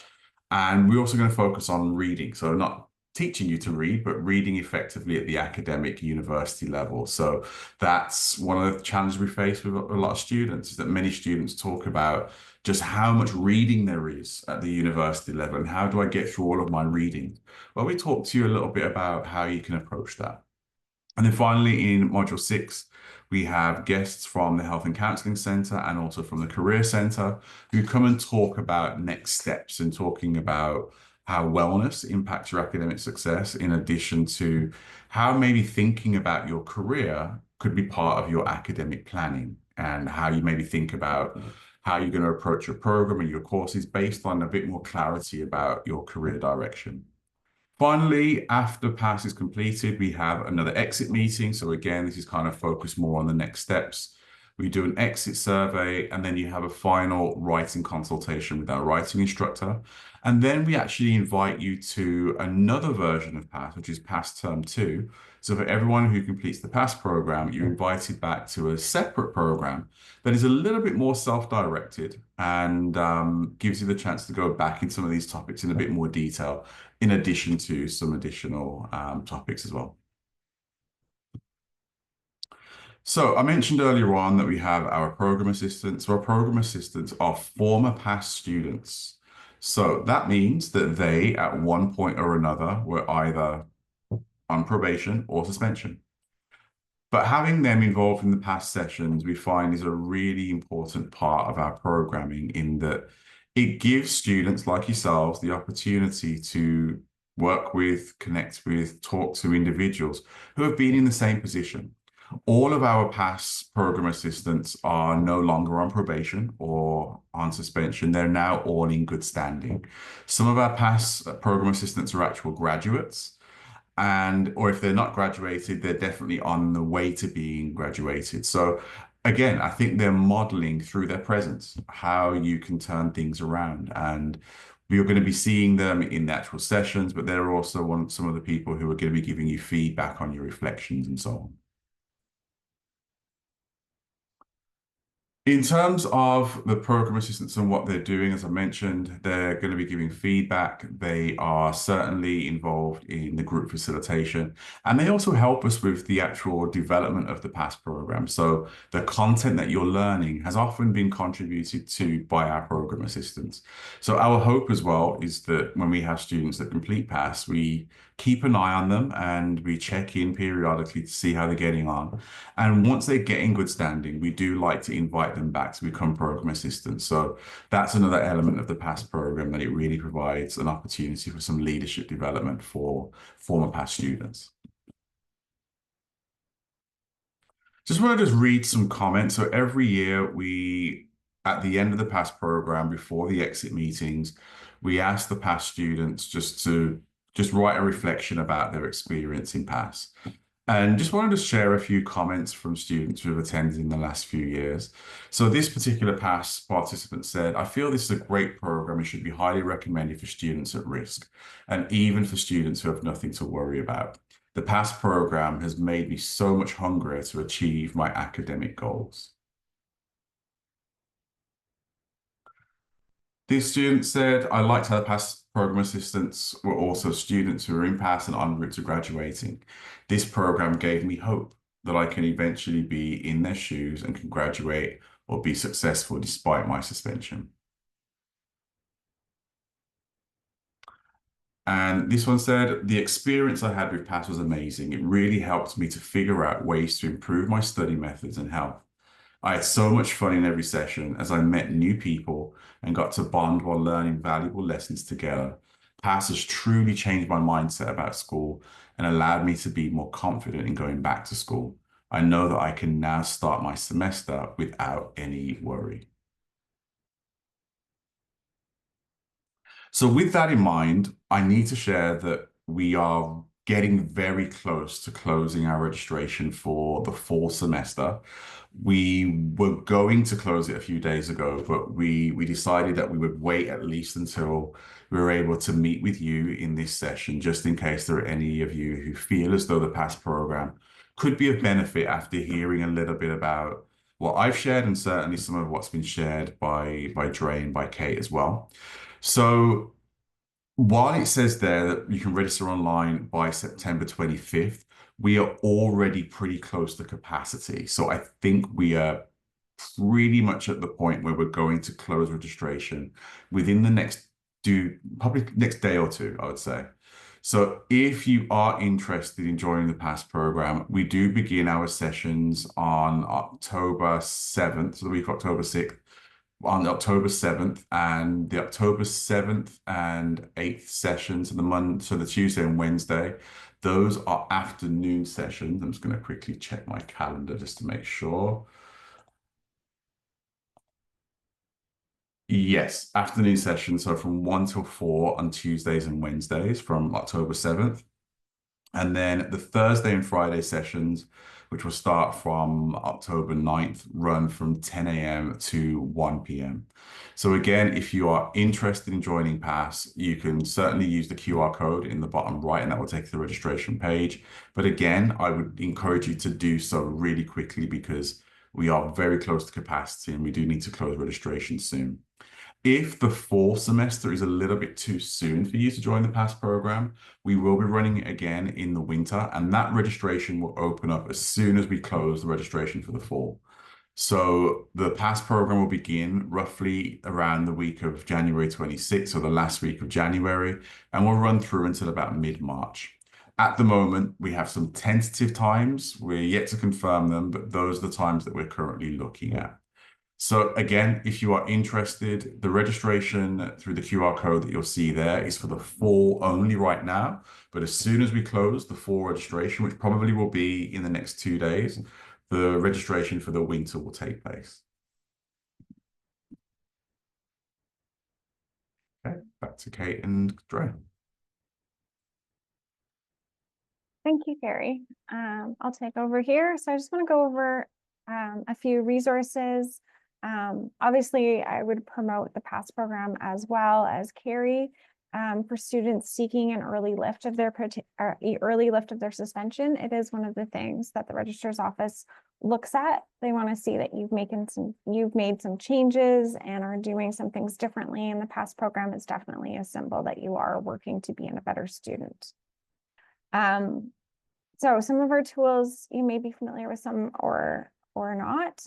And we're also going to focus on reading. So not teaching you to read, but reading effectively at the academic university level. So that's one of the challenges we face with a lot of students, is that many students talk about just how much reading there is at the university level and how do I get through all of my reading. Well, we talked to you a little bit about how you can approach that. And then finally, in module 6, we have guests from the Health and Counselling Centre and also from the Career Centre who come and talk about next steps and talking about how wellness impacts your academic success, in addition to how maybe thinking about your career could be part of your academic planning, and how you maybe think about how you're going to approach your program and your courses based on a bit more clarity about your career direction. Finally, after PASS is completed, we have another exit meeting. So again, this is kind of focused more on the next steps. We do an exit survey, and then you have a final writing consultation with our writing instructor. And then we actually invite you to another version of PASS, which is PASS Term 2. So for everyone who completes the PASS program, you're invited back to a separate program that is a little bit more self-directed and gives you the chance to go back in some of these topics in a bit more detail, in addition to some additional topics as well. So I mentioned earlier on that we have our program assistants. So our program assistants are former PASS students. So that means that they, at one point or another, were either on probation or suspension. But having them involved in the PASS sessions, we find, is a really important part of our programming, in that it gives students like yourselves the opportunity to work with, connect with, talk to individuals who have been in the same position. All of our PASS program assistants are no longer on probation or on suspension. They're now all in good standing. Some of our PASS program assistants are actual graduates, or if they're not graduated, they're definitely on the way to being graduated. So again, I think they're modeling through their presence how you can turn things around. And you're going to be seeing them in the actual sessions, but they're also some of the people who are going to be giving you feedback on your reflections and so on. In terms of the program assistants and what they're doing, as I mentioned, they're going to be giving feedback. They are certainly involved in the group facilitation, and they also help us with the actual development of the PASS program. So the content that you're learning has often been contributed to by our program assistants. So our hope as well is that when we have students that complete PASS, we keep an eye on them and we check in periodically to see how they're getting on. And once they get in good standing, we do like to invite them back to become program assistants. So that's another element of the PASS program, that it really provides an opportunity for some leadership development for former PASS students. Just want to read some comments. So every year at the end of the PASS program, before the exit meetings, we ask the PASS students just write a reflection about their experience in PASS. And just wanted to share a few comments from students who have attended in the last few years. So this particular PASS participant said, "I feel this is a great program and should be highly recommended for students at risk, and even for students who have nothing to worry about. The PASS program has made me so much hungrier to achieve my academic goals." This student said, "I liked how the PASS program assistants were also students who were in PASS and en route to graduating. This program gave me hope that I can eventually be in their shoes and can graduate or be successful despite my suspension." And this one said, the experience I had with PASS was amazing. It really helped me to figure out ways to improve my study methods and health. I had so much fun in every session as I met new people and got to bond while learning valuable lessons together. PASS has truly changed my mindset about school and allowed me to be more confident in going back to school. I know that I can now start my semester without any worry. So with that in mind, I need to share that we are getting very close to closing our registration for the fall semester. We were going to close it a few days ago, but we decided that we would wait at least until we were able to meet with you in this session, just in case there are any of you who feel as though the PASS program could be of benefit after hearing a little bit about what I've shared and certainly some of what's been shared by Dre and by Kate as well. So while it says there that you can register online by September 25th, we are already pretty close to capacity. So I think we are pretty much at the point where we're going to close registration within the probably next day or two, I would say. So if you are interested in joining the PASS program, we do begin our sessions on October 7th, so the week of October 6th, on October 7th, and the October 7th and 8th sessions of the month, so the Tuesday and Wednesday, those are afternoon sessions. I'm just going to quickly check my calendar just to make sure. Yes, afternoon sessions, so from 1 till 4 on Tuesdays and Wednesdays from October 7th. And then the Thursday and Friday sessions, which will start from October 9th, run from 10 a.m. to 1 p.m. So again, if you are interested in joining PASS, you can certainly use the QR code in the bottom right, and that will take you to the registration page. But again, I would encourage you to do so really quickly because we are very close to capacity and we do need to close registration soon. If the fall semester is a little bit too soon for you to join the PASS program, we will be running it again in the winter, and that registration will open up as soon as we close the registration for the fall. So the PASS program will begin roughly around the week of January 26th, or the last week of January, and we'll run through until about mid-March. At the moment, we have some tentative times. We're yet to confirm them, but those are the times that we're currently looking at. So again, if you are interested, the registration through the QR code that you'll see there is for the fall only right now. But as soon as we close the fall registration, which probably will be in the next 2 days, the registration for the winter will take place. Okay, back to Kate and Dre. Thank you, Carrie. I'll take over here. So I just want to go over a few resources. Obviously, I would promote the PASS program as well as Carrie for students seeking an early lift of their suspension. It is one of the things that the registrar's office looks at. They want to see that you've made some changes and are doing some things differently. And the PASS program is definitely a symbol that you are working to be a better student. So some of our tools, you may be familiar with some or not,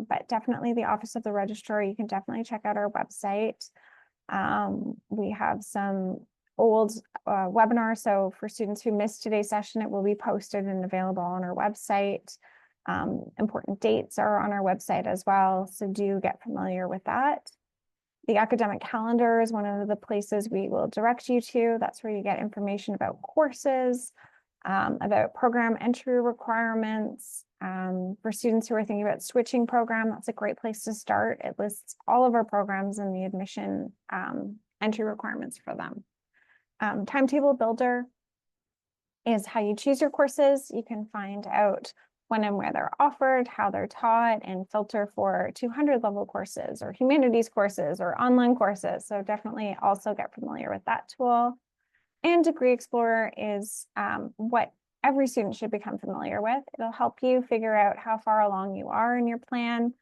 but definitely the Office of the Registrar, you can definitely check out our website. We have some old webinars, so for students who missed today's session, it will be posted and available on our website. Important dates are on our website as well, so do get familiar with that. The academic calendar is one of the places we will direct you to. That's where you get information about courses, about program entry requirements. For students who are thinking about switching program, that's a great place to start. It lists all of our programs and the admission entry requirements for them. Timetable Builder is how you choose your courses. You can find out when and where they're offered, how they're taught, and filter for 200 level courses or humanities courses or online courses. So definitely also get familiar with that tool. And Degree Explorer is what every student should become familiar with. It'll help you figure out how far along you are in your plan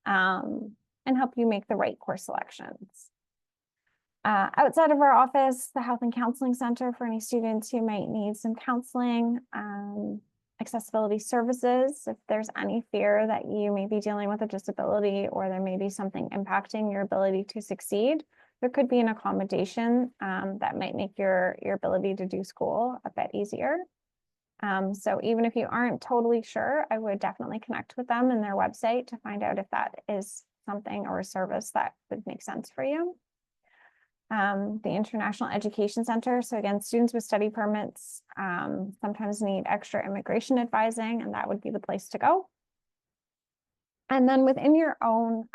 and help you make the right course selections. Outside of our office, the Health and Counseling Center for any students who might need some counseling, accessibility services. If there's any fear that you may be dealing with a disability or there may be something impacting your ability to succeed, there could be an accommodation that might make your ability to do school a bit easier. So even if you aren't totally sure, I would definitely connect with them and their website to find out if that is something or a service that would make sense for you. The International Education Center. So again, students with study permits sometimes need extra immigration advising, and that would be the place to go. And then within your own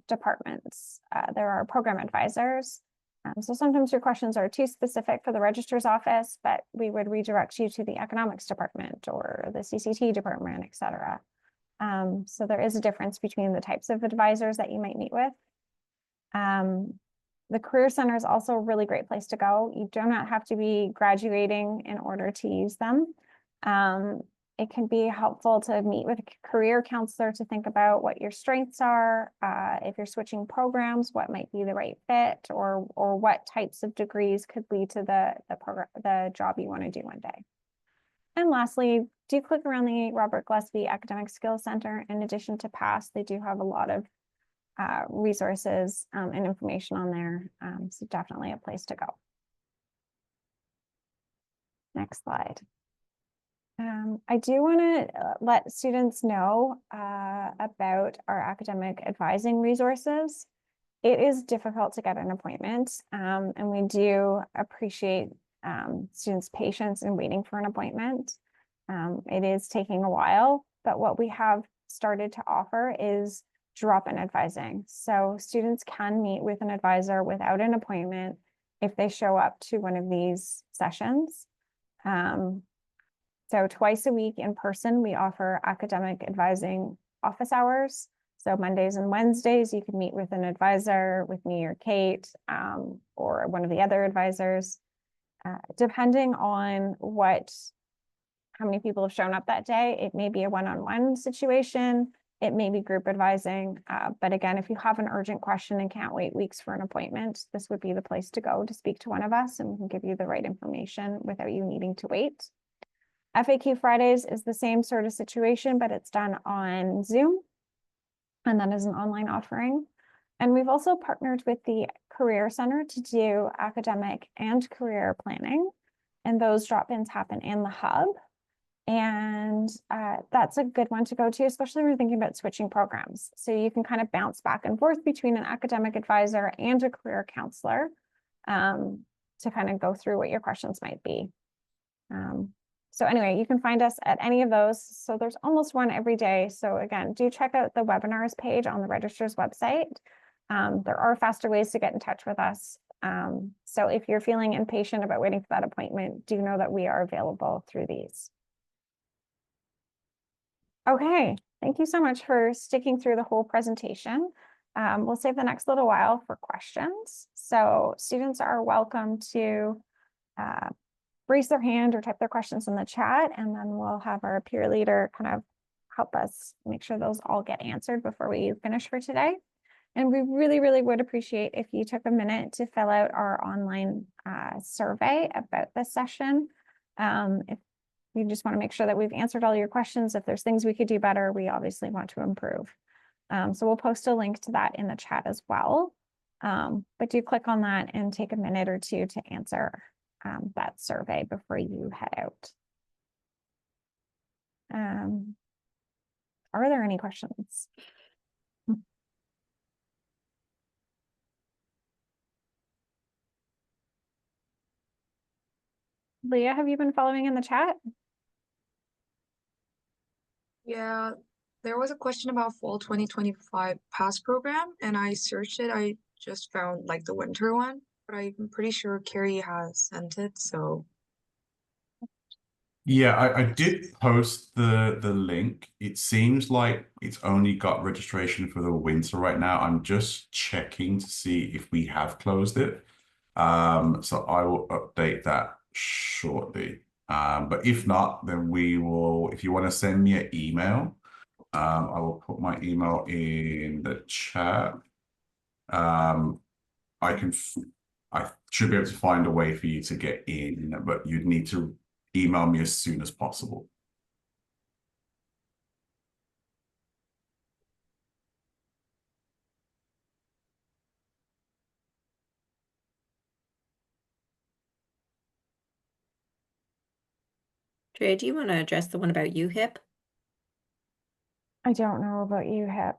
departments, there are program advisors. So sometimes your questions are too specific for the registrar's office, but we would redirect you to the economics department or the CCT department, et cetera. So there is a difference between the types of advisors that you might meet with. The Career Center is also a really great place to go. You do not have to be graduating in order to use them. It can be helpful to meet with a career counselor to think about what your strengths are, if you're switching programs, what might be the right fit, or what types of degrees could lead to the job you want to do one day. And lastly, do click around the Robert Gillespie Academic Skills Center. In addition to PASS, they do have a lot of resources and information on there. So definitely a place to go. Next slide. I do want to let students know about our academic advising resources. It is difficult to get an appointment, and we do appreciate students' patience in waiting for an appointment. It is taking a while, but what we have started to offer is drop-in advising. So students can meet with an advisor without an appointment if they show up to one of these sessions. So twice a week in person, we offer academic advising office hours. So Mondays and Wednesdays, you can meet with an advisor, with me or Kate, or one of the other advisors. Depending on how many people have shown up that day, it may be a one-on-one situation, it may be group advising. But again, if you have an urgent question and can't wait weeks for an appointment, this would be the place to go to speak to one of us, and we can give you the right information without you needing to wait. FAQ Fridays is the same sort of situation, but it's done on Zoom, and that is an online offering. And we've also partnered with the Career Center to do academic and career planning, and those drop-ins happen in the hub. And that's a good one to go to, especially when you're thinking about switching programs. So you can kind of bounce back and forth between an academic advisor and a career counselor to kind of go through what your questions might be. So anyway, you can find us at any of those. So there's almost one every day. So again, do check out the webinars page on the registrar's website. There are faster ways to get in touch with us. So if you're feeling impatient about waiting for that appointment, do know that we are available through these. Okay, thank you so much for sticking through the whole presentation. We'll save the next little while for questions. So students are welcome to raise their hand or type their questions in the chat, and then we'll have our peer leader kind of help us make sure those all get answered before we finish for today. And we really, really would appreciate if you took a minute to fill out our online survey about this session. If you just want to make sure that we've answered all your questions, if there's things we could do better, we obviously want to improve. So we'll post a link to that in the chat as well. But do click on that and take a minute or two to answer that survey before you head out. Are there any questions? Leah, have you been following in the chat? Yeah, there was a question about fall 2025 pass program, and I searched it. I just found like the winter one, but I'm pretty sure Carrie has sent it, so. Yeah, I did post the link. It seems like it's only got registration for the winter right now. I'm just checking to see if we have closed it. So I will update that shortly. But if not, then we will, if you want to send me an email, I will put my email in the chat. I should be able to find a way for you to get in, but you'd need to email me as soon as possible. Dre, do you want to address the one about UHIP? I don't know about UHIP.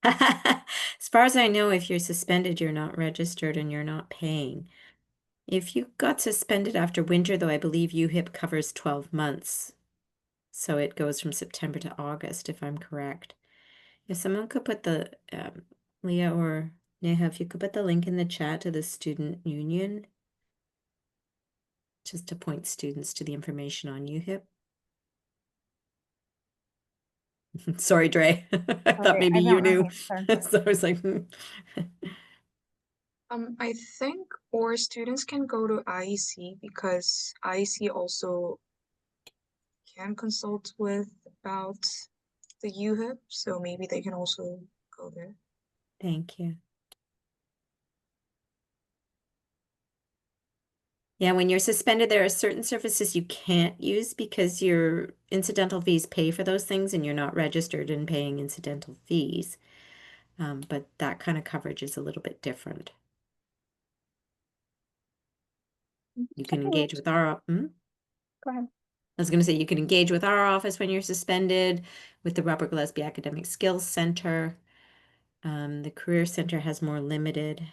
As far as I know, if you're suspended, you're not registered and you're not paying. If you got suspended after winter, though, I believe UHIP covers 12 months. So it goes from September to August, if I'm correct. If someone could put the, Leah or Neha, if you could put the link in the chat to the student union, just to point students to the information on UHIP. Sorry, Dre. I thought Sorry, maybe I you don't know knew. the answer. So I was like, I think or students can go to IEC because IEC also can consult with about the UHIP, so maybe they can also go there. Thank you. Yeah, when you're suspended, there are certain services you can't use because your incidental fees pay for those things and you're not registered and paying incidental fees. But that kind of coverage is a little bit different. You can Okay, engage with our, Go ahead. I was going to say you can engage with our office when you're suspended, with the Robert Gillespie Academic Skills Center. The Career Center has more limited